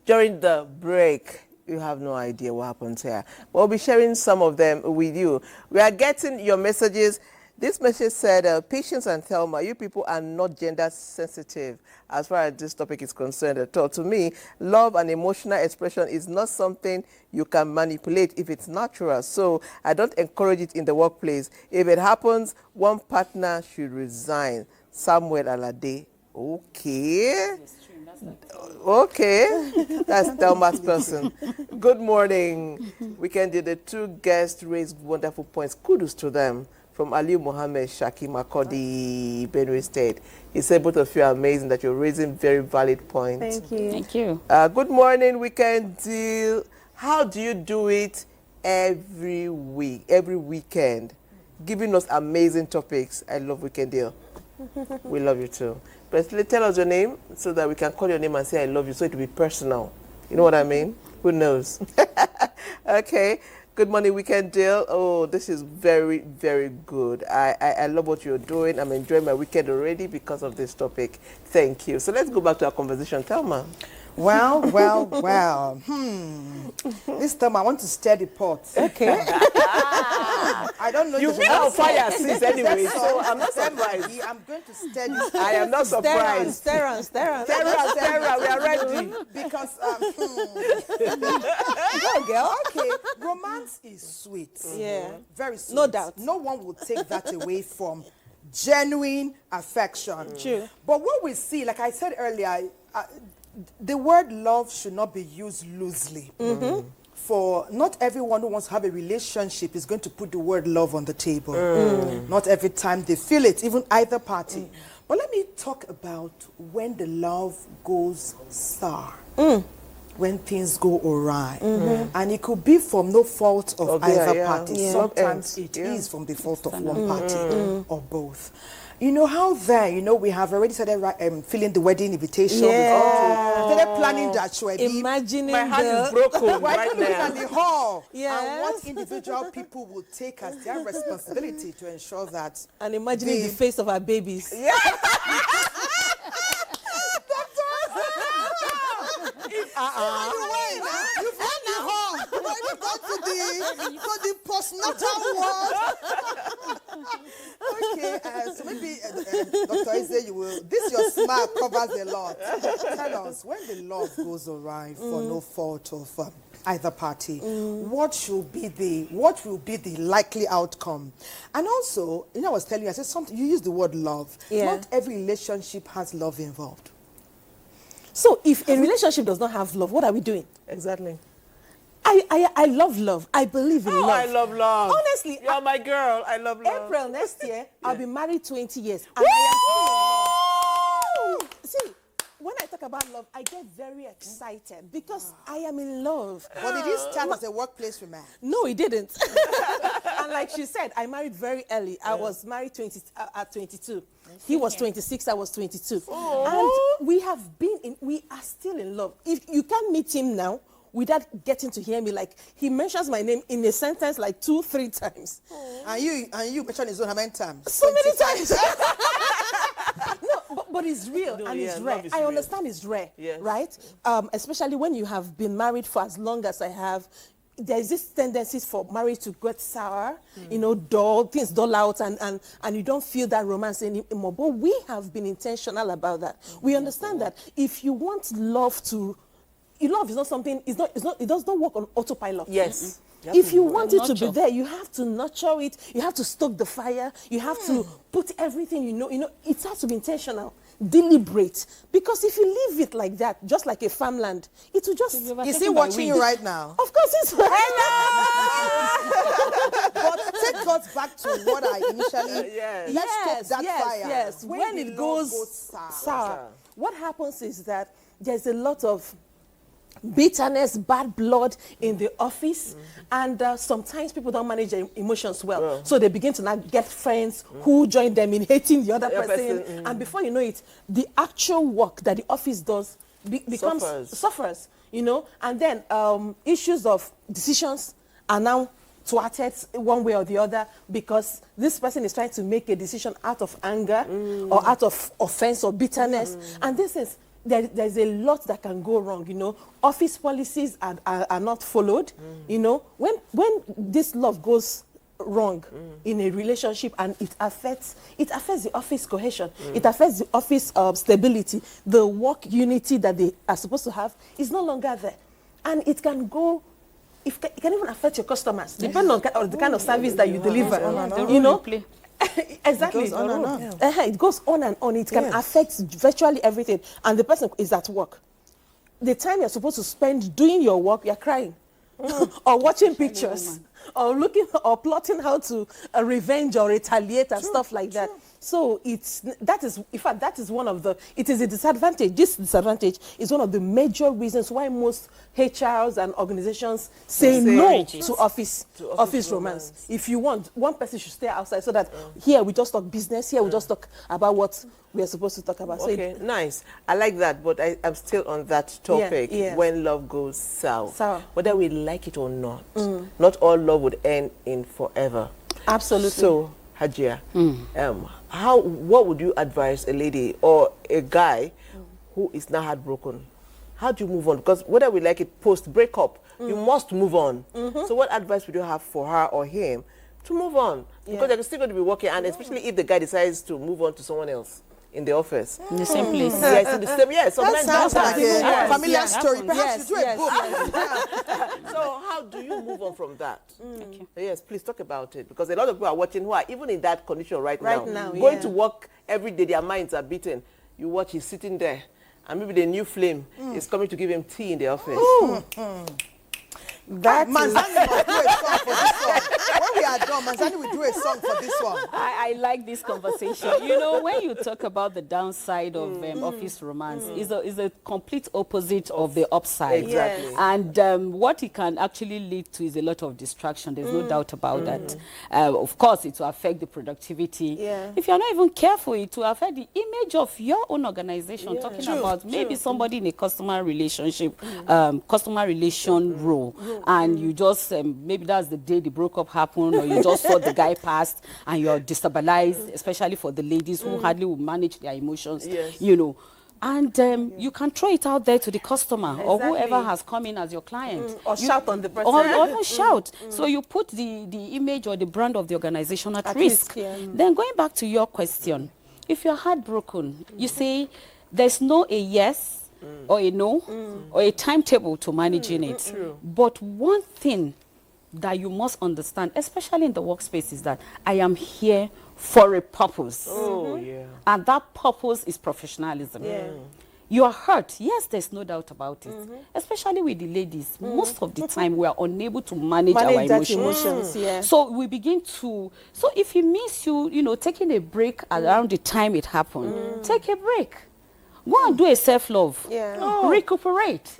during the break, you have no idea what happens here. We'll be sharing some of them with you. We are getting your messages. This message said, Patience and Thelma, you people are not gender sensitive as far as this topic is concerned at all. To me, love and emotional expression is not something you can manipulate if it's natural. So I don't encourage it in the workplace. If it happens, one partner should resign. Samuel Alade. Okay. Okay. That's Thelma's person. Good morning. Weekend Deal. The two guests raised wonderful points. Kudos to them. From Aliu Mohammed Shaki Makodi, Benue State. He said both of you are amazing, that you're raising very valid points. Thank you. Thank you. Good morning, Weekend Deal. How do you do it every week, every weekend? Giving us amazing topics. I love Weekend Deal. We love you too. But tell us your name so that we can call your name and say I love you, so it will be personal. You know what I mean? Who knows? Okay. Good morning, Weekend Deal. Oh, this is very, very good. I love what you're doing. I'm enjoying my weekend already because of this topic. Thank you. So let's go back to our conversation. Thelma. Well. This time I want to stir the pot. Okay. I don't know. You the made our romance. fire cease anyway, That's so all. I'm not Then, surprised. Maggie, I'm going to stir this. I am not surprised. Stare on. Sarah, we are ready. Because Go, girl. okay, romance is sweet. Yeah. Very sweet. No doubt. No one will take that away from genuine affection. True. But what we see, like I said earlier, the word love should not be used loosely. For not everyone who wants to have a relationship is going to put the word love on the table. Not every time they feel it, even either party. But let me talk about when the love goes sour. When things go awry. And it could be from no fault of either party. Yeah. Sometimes it is from the fault of one party or both. You know how there, we have already started filling the wedding invitation. Yeah. We've started planning that show. Imagining My heart is broken Why right looking now. at the hall and Yes. what individual people will take as their responsibility to ensure that And imagining the face of our babies. You've had the hall. When you go to the postnatal ward. Okay, so maybe Dr. Eze, your smile covers a lot. Tell us, when the love goes awry for no fault of either party, what will be the likely outcome? And also, I was telling you, I said something. You used the word love. Yeah. Not every relationship has love involved. So if a relationship does not have love, what are we doing? Exactly. I love love. I believe in love. I love love. Honestly, You're my girl. I love love. April next year, I'll be married 20 years. And I am still in love. See, when I talk about love, I get very excited because I am in love. But did it start as a workplace romance? No, it didn't. And like she said, I married very early. I was married at 22. He was 26, I was 22. And we are still in love. If you can't meet him now without getting to hear me, like he mentions my name in a sentence like 2-3 times. And you mentioned his own how many times? So many times. No, but it's real and it's rare. I understand it's rare, right? Especially when you have been married for as long as I have. There's this tendency for marriage to get sour, things dull out, and you don't feel that romance anymore. But we have been intentional about that. We understand that if you want love love is not something, it does not work on autopilot. Yes. If you want it to be there, you have to nurture it. You have to stoke the fire. You have to put everything, it has to be intentional, deliberate. Because if you leave it like that, just like a farmland, it will just... Is he watching you right now? Of course it's... But take us back to what I initially... Let's stoke that fire. Yes, when it goes sour, what happens is that there's a lot of bitterness, bad blood in the office, and sometimes people don't manage their emotions well. So they begin to now get friends who join them in hating the other person. And before you know it, the actual work that the office does becomes suffers, and then issues of decisions are now thwarted one way or the other because this person is trying to make a decision out of anger or out of offense or bitterness. And this is there's a lot that can go wrong, Office policies are not followed, When this love goes wrong in a relationship and it affects the office cohesion, it affects the office stability, the work unity that they are supposed to have is no longer there. And it can go, it can even affect your customers, depending on the kind of service that you deliver, Exactly. It goes on and on. It goes on and on. It can affect virtually everything. And the person is at work. The time you're supposed to spend doing your work, you're crying. Or watching pictures. Or or plotting how to revenge or retaliate and stuff like that. So that is one of it is a disadvantage. This disadvantage is one of the major reasons why most HRs and organizations say no to office romance. If you want, one person should stay outside so that here we just talk business, here we just talk about what we are supposed to talk about. Okay, nice. I like that, but I'm still on that topic, when love goes sour. Whether we like it or not, not all love would end in forever. Absolutely. So, Hajia, what would you advise a lady or a guy who is now heartbroken? How do you move on? Because whether we like it post-breakup, you must move on. So what advice would you have for her or him to move on because they're still going to be working, and especially if the guy decides to move on to someone else in the office. In the same place. Yes, in the same, yes. That sounds like a familiar Yes. story. Perhaps Yes, you do a book. So how do you move on from that? Yes, please talk about it, because a lot of people are watching who are even in that condition right now. Going to work every day, their minds are beaten. You watch, he's sitting there, and maybe the new flame is coming to give him tea in the office. That Manzani must do a song for this one. When we are done, Manzani will do a song for this one. I like this conversation. You know, when you talk about the downside of office romance, is a complete opposite of the upside. Exactly. And what it can actually lead to is a lot of distraction. There's no doubt about that. Of course, it will affect the productivity. Yeah. If you're not even careful, it will affect the image of your own organization. Talking about maybe somebody in a customer relationship, customer relation role. And you just, maybe that's the day the breakup happened, or you just saw the guy passed and you're destabilized, especially for the ladies who hardly will manage their emotions, you know. And you can throw it out there to the customer or whoever has come in as your client. Or shout on the person. Or even shout. So you put the image or the brand of the organization at risk. Then going back to your question, if you're heartbroken, you say there's no a yes, or a no, or a timetable to managing it. But one thing that you must understand, especially in the workspace, is that I am here for a purpose. And that purpose is professionalism. You are hurt. Yes, there's no doubt about it. Especially with the ladies. Most of the time, we are unable to manage our emotions. So we begin to... So if it means you know, taking a break around the time it happened, take a break. Go and do a self-love. Recuperate.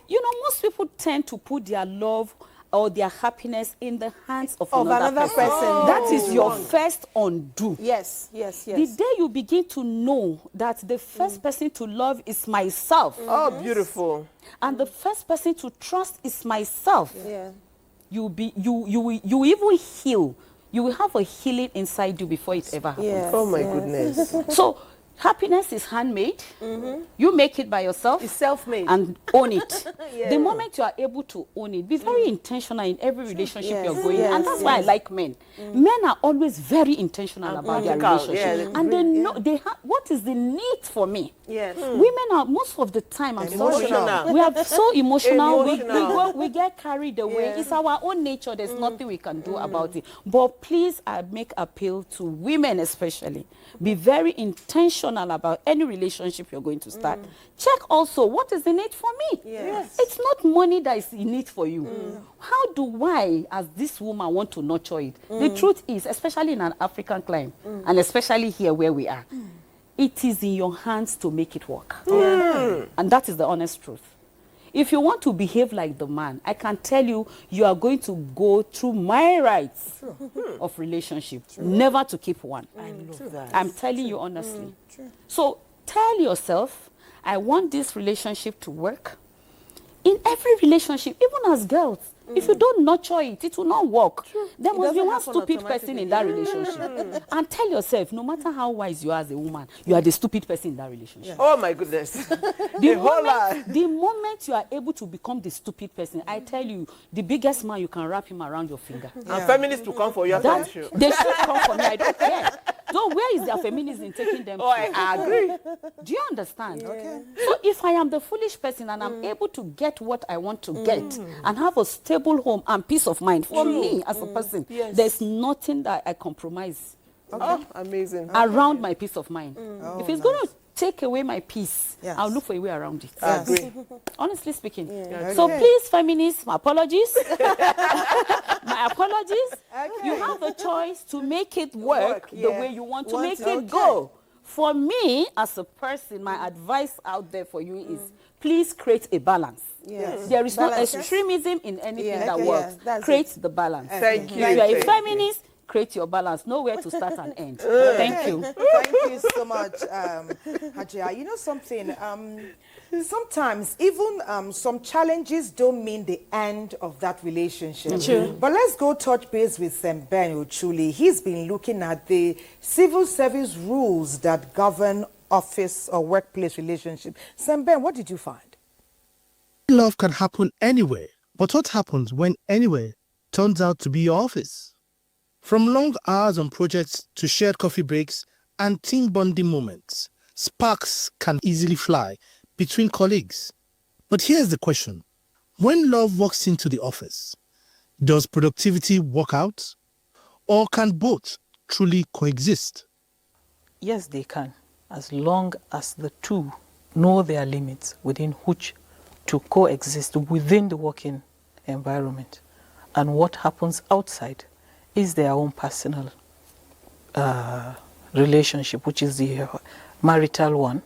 You know, most people tend to put their love or their happiness in the hands of another person. That is your first undo. Yes. The day you begin to know that the first person to love is myself. Oh, beautiful. And the first person to trust is myself. You will even heal. You will have a healing inside you before it ever happens. Oh, my goodness. So, happiness is handmade. You make it by yourself. It's self-made. And own it. The moment you are able to own it, be very intentional in every relationship you're going in. And that's why I like men. Men are always very intentional about their relationship. And they know what is the need for me. Women are, most of the time, I'm sorry, we are so emotional. We get carried away. It's our own nature. There's nothing we can do about it. But please, I make appeal to women especially. Be very intentional about any relationship you're going to start. Check also, what is the need for me? It's not money that is in need for you. How do I, as this woman, want to nurture it? The truth is, especially in an African climate, and especially here where we are, it is in your hands to make it work. And that is the honest truth. If you want to behave like the man, I can tell you, you are going to go through my rights of relationship, never to keep one. I love that. I'm telling you honestly. So tell yourself, I want this relationship to work. In every relationship, even as girls, if you don't nurture it, it will not work. There must be one stupid person in that relationship. And tell yourself, no matter how wise you are as a woman, you are the stupid person in that relationship. Oh, my goodness. The moment you are able to become the stupid person, I tell you, the biggest man, you can wrap him around your finger. And feminists will come for you. They should come for me. I don't care. So where is their feminism taking them to? I agree. Do you understand? So if I am the foolish person and I'm able to get what I want to get and have a stable home and peace of mind for me as a person, there's nothing that I compromise amazing. around my peace of mind. If it's going to take away my peace, I'll look for a way around it. I agree. Honestly speaking. So please, feminists, my apologies. My apologies. You have a choice to make it work the way you want to make it go. For me, as a person, my advice out there for you is, please create a balance. There is no extremism in anything that works. Create the balance. Thank you. If you are a feminist, create your balance. Know where to start and end. Thank you. Thank you so much, Hajia. You know something? Sometimes even some challenges don't mean the end of that relationship. But let's go touch base with Ben Ochuli. He's been looking at the civil service rules that govern office or workplace relationship. Ben, what did you find? Love can happen anywhere, but what happens when anywhere turns out to be your office? From long hours on projects to shared coffee breaks and team bonding moments, sparks can easily fly between colleagues. But here's the question. When love walks into the office, does productivity work out? Or can both truly coexist? Yes, they can, as long as the two know their limits within which to coexist within the working environment. And what happens outside is their own personal relationship, which is the marital one.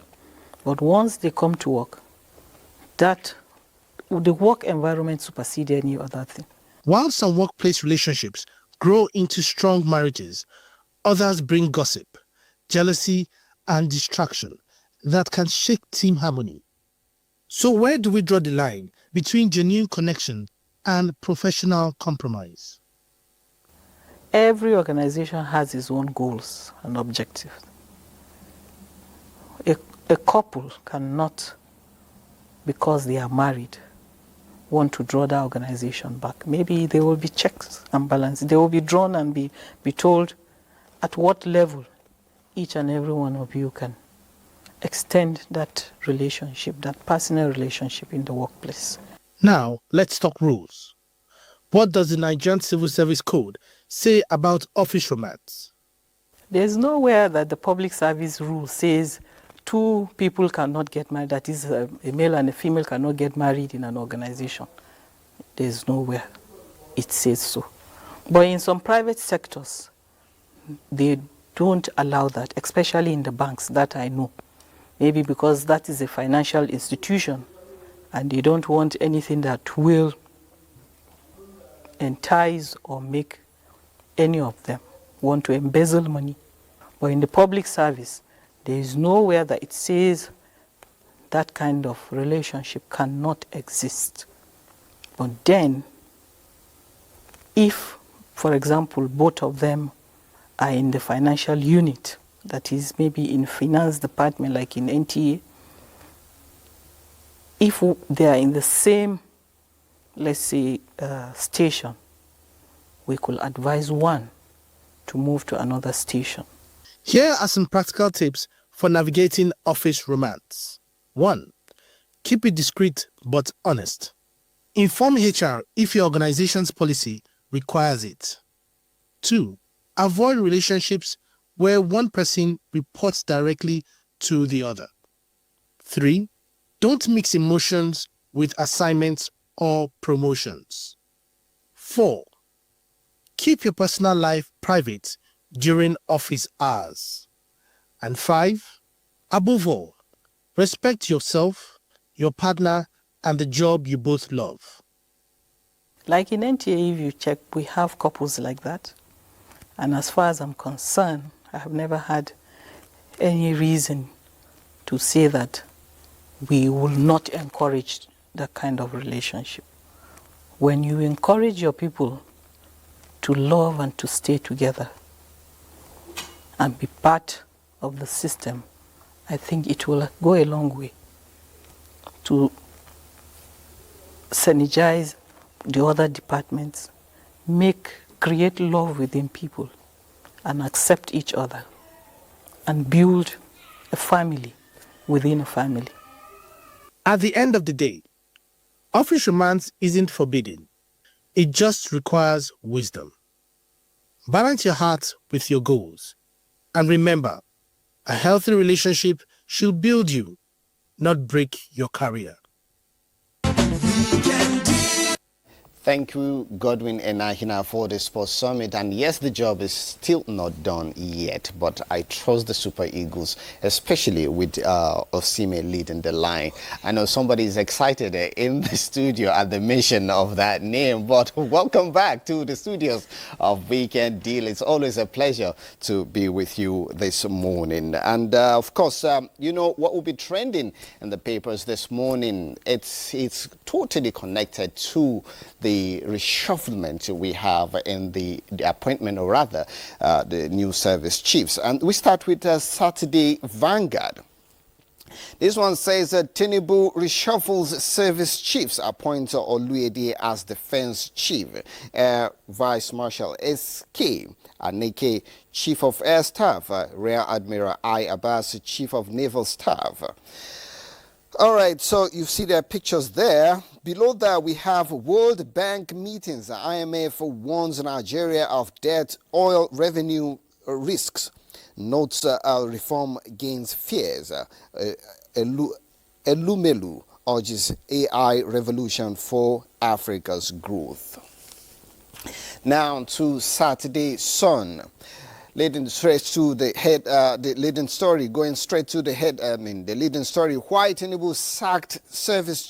But once they come to work, that the work environment supersedes any other thing. While some workplace relationships grow into strong marriages, others bring gossip, jealousy, and distraction that can shake team harmony. So where do we draw the line between genuine connection and professional compromise? Every organization has its own goals and objectives. A couple cannot, because they are married, want to draw the organization back. Maybe there will be checks and balances. They will be drawn and be told at what level each and every one of you can extend that relationship, that personal relationship in the workplace. Now, let's talk rules. What does the Nigerian Civil Service Code say about office romance? There's nowhere that the public service rule says two people cannot get married, that is, a male and a female cannot get married in an organization. There's nowhere it says so. But in some private sectors, they don't allow that, especially in the banks, that I know. Maybe because that is a financial institution and they don't want anything that will entice or make any of them want to embezzle money. But in the public service, there is nowhere that it says that kind of relationship cannot exist. But then, if, for example, both of them are in the financial unit, that is maybe in finance department like in NTA, if they are in the same, let's say, station, we could advise one to move to another station. Here are some practical tips for navigating office romance. 1. Keep it discreet but honest. Inform HR if your organization's policy requires it. 2. Avoid relationships where one person reports directly to the other. 3. Don't mix emotions with assignments or promotions. 4. Keep your personal life private during office hours. And 5, above all, respect yourself, your partner, and the job you both love. Like in NTA, if you check, we have couples like that. And as far as I'm concerned, I have never had any reason to say that we will not encourage that kind of relationship. When you encourage your people to love and to stay together and be part of the system, I think it will go a long way to synergize the other departments, create love within people and accept each other and build a family within a family. At the end of the day, office romance isn't forbidden. It just requires wisdom. Balance your heart with your goals. And remember, a healthy relationship should build you, not break your career. Thank you, Godwin and Ahina, for the Sports Summit. And yes, the job is still not done yet, but I trust the Super Eagles, especially with Osimhen leading the line. I know somebody is excited in the studio at the mention of that name, but welcome back to the studios of Weekend Deal. It's always a pleasure to be with you this morning. And of course, you know what will be trending in the papers this morning. It's totally connected to the reshufflement we have in the appointment, or rather the new service chiefs. And we start with Saturday Vanguard. This one says that Tinubu reshuffles service chiefs, appoints Oluede as defense chief, Vice Marshal S.K. Aneke, Chief of Air Staff, Rear Admiral I. Abbas, Chief of Naval Staff. All right, so you see their pictures there. Below that, we have World Bank meetings. The IMF warns Nigeria of debt, oil revenue risks. Notes reform gains fears. Elumelu urges AI revolution for Africa's growth. Now to Saturday Sun. Leading straight to the head, the leading story, going straight to the head, the leading story, why Tinubu sacked service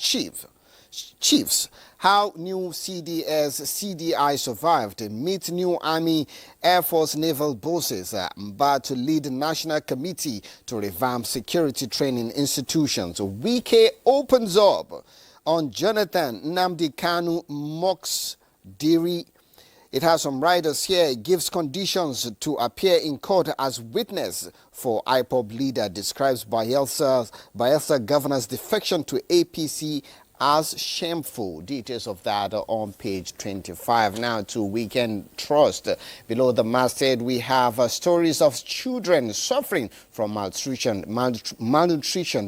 chiefs, how new CDS, CDI survived, meet new Army, Air Force, Naval bosses, but to lead National Committee to revamp security training institutions. Wike opens up on Jonathan Nnamdi Kanu mocks Diri. It has some writers here. It gives conditions to appear in court as witness for IPOB leader. Describes Bayelsa governor's defection to APC as shameful. Details of that are on page 25. Now to Weekend Trust. Below the masthead, we have stories of children suffering from malnutrition.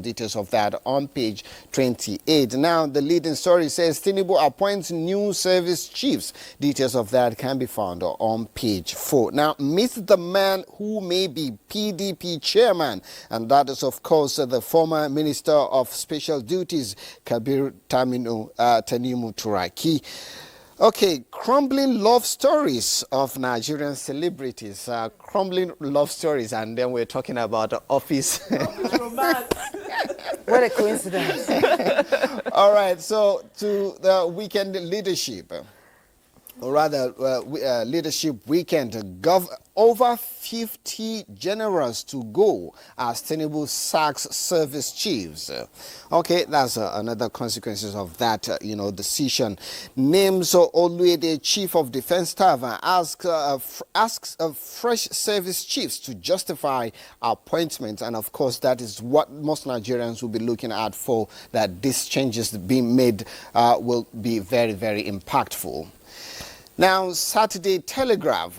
Details of that on page 28. Now the leading story says Tinubu appoints new service chiefs. Details of that can be found on page 4. Now meet the man who may be PDP chairman, and that is of course the former Minister of Special Duties, Kabir Tanimu Turaki. Okay, crumbling love stories of Nigerian celebrities. Crumbling love stories, and then we're talking about office. What a coincidence. All right, so to the weekend leadership. Or rather, leadership weekend, over 50 generals to go as Tinubu sacks service chiefs. Okay, that's another consequences of that, decision. Names Oluede, Chief of Defense Staff, asks fresh service chiefs to justify appointments, and of course that is what most Nigerians will be looking at for, that these changes being made will be very, very impactful. Now, Saturday Telegraph.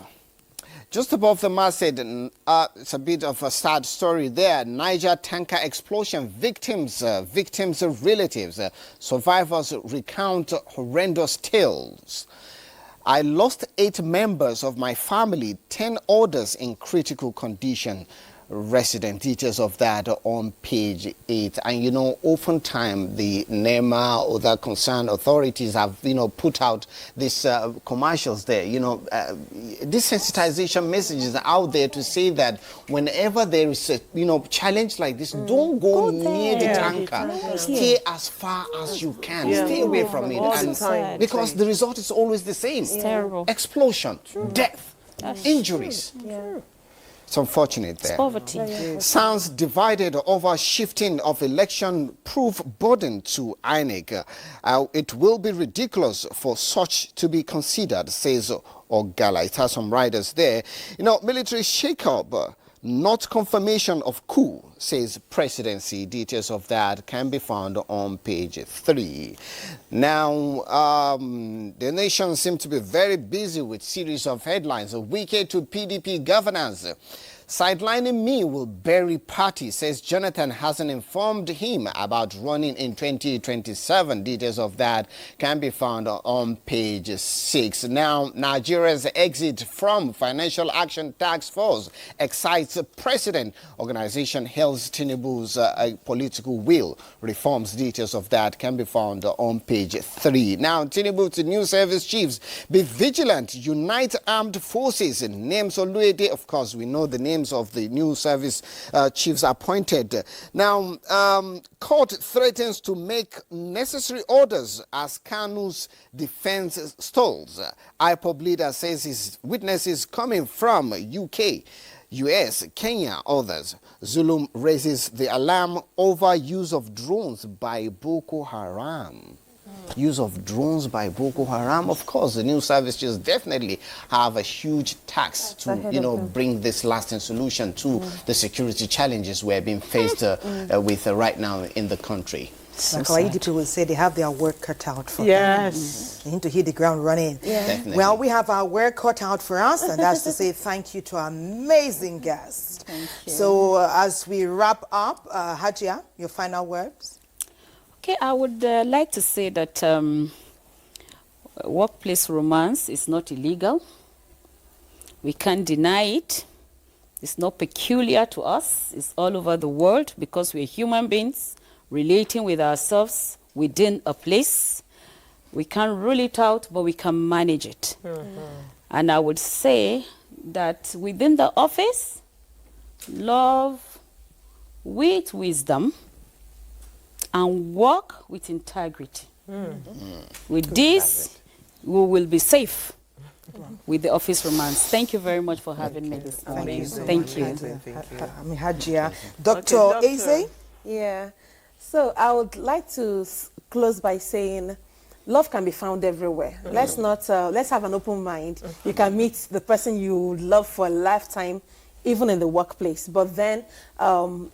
Just above the masthead, it's a bit of a sad story there. Niger tanker explosion, victims' relatives, survivors recount horrendous tales. I lost 8 members of my family, 10 others in critical condition. Resident. Details of that on page 8. And oftentimes the NEMA or the concerned authorities have put out these commercials there. This sensitization messages are out there to say that whenever there is a challenge like this, don't go near the tanker. Stay as far as you can. Stay away from it, and because the result is always the same. It's terrible. Explosion, death, injuries. It's unfortunate there. It's poverty. Sounds divided over shifting of election-proof burden to INEC. It will be ridiculous for such to be considered, says Ogala. It has some riders there. Military shake-up, not confirmation of coup, says presidency. Details of that can be found on page 3. Now, the nation seems to be very busy with series of headlines. A weekend to PDP governance. Sidelining me will bury party, says Jonathan hasn't informed him about running in 2027. Details of that can be found on page 6. Now, Nigeria's exit from Financial Action Task Force excites President. Organization hails Tinubu's political will. Reforms. Details of that can be found on page 3. Now, Tinubu to new service chiefs. Be vigilant. Unite armed forces. Names Oluede. Of course, we know the names of the new service chiefs appointed. Now, court threatens to make necessary orders as Kanu's defense stalls. IPOB leader says his witnesses coming from UK, US, Kenya, others. Zulum raises the alarm over use of drones by Boko Haram. use of drones by Boko Haram. Of course, the new services definitely have a huge task to, bring this lasting solution to the security challenges we're being faced with right now in the country. Like our EDP will say, they have their work cut out for them. Yes. They need to hit the ground running. Yeah. Definitely. Well, we have our work cut out for us, and that's to say thank you to our amazing guest. Thank you. So as we wrap up, Hajia, your final words? Okay, I would like to say that workplace romance is not illegal. We can't deny it. It's not peculiar to us. It's all over the world because we're human beings relating with ourselves within a place. We can't rule it out, but we can manage it. And I would say that within the office, love with wisdom and work with integrity. With this, we will be safe with the office romance. Thank you very much for having me this morning. Thank you. Hajia. Dr. Eze? Yeah. So I would like to close by saying love can be found everywhere. Let's have an open mind. You can meet the person you love for a lifetime, even in the workplace. But then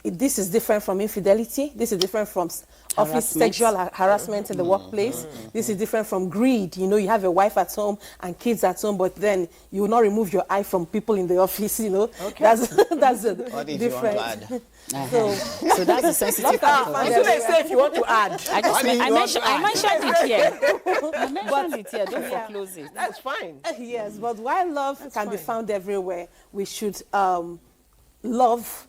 this is different from infidelity. This is different from office sexual harassment in the workplace. This is different from greed. You have a wife at home and kids at home, but then you will not remove your eye from people in the office. Okay. That's a different. So that's the sensitive part. What do they say if you want to add? I mentioned it here. I mentioned it here. Don't foreclose it. That's fine. Yes, but while love can be found everywhere, we should love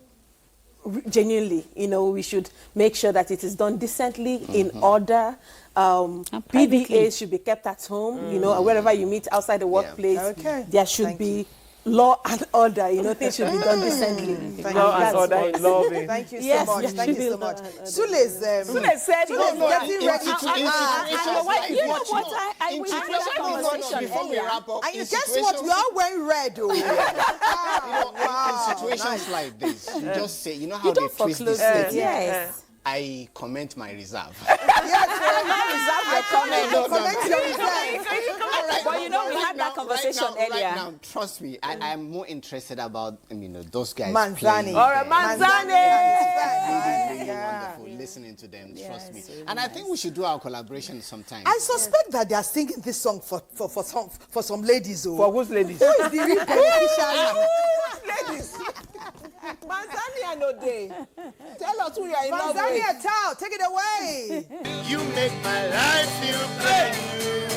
genuinely. We should make sure that it is done decently, in order. PDAs should be kept at home, or wherever you meet outside the workplace. Okay. There should be law and order, things should be done decently. Law and order in love. Thank you so much. Thank you so much. Sule said getting ready to before we wrap up, and guess what? We all wearing red. In situations like this, you just say, how they twist this statement. Yes. I comment my reserve. But we had that conversation earlier. Right now, trust me, I am more interested about those guys Manzani. playing. All right, Manzani. Really wonderful listening to them, trust me. And I think we should do our collaboration sometime. I suspect that they are singing this song for some ladies. For whose ladies? Who is the real beneficiary? Ladies. Manzani and Ode. Tell us who you are in love with. Manzani and Tao, take it away. You make my life feel brand new.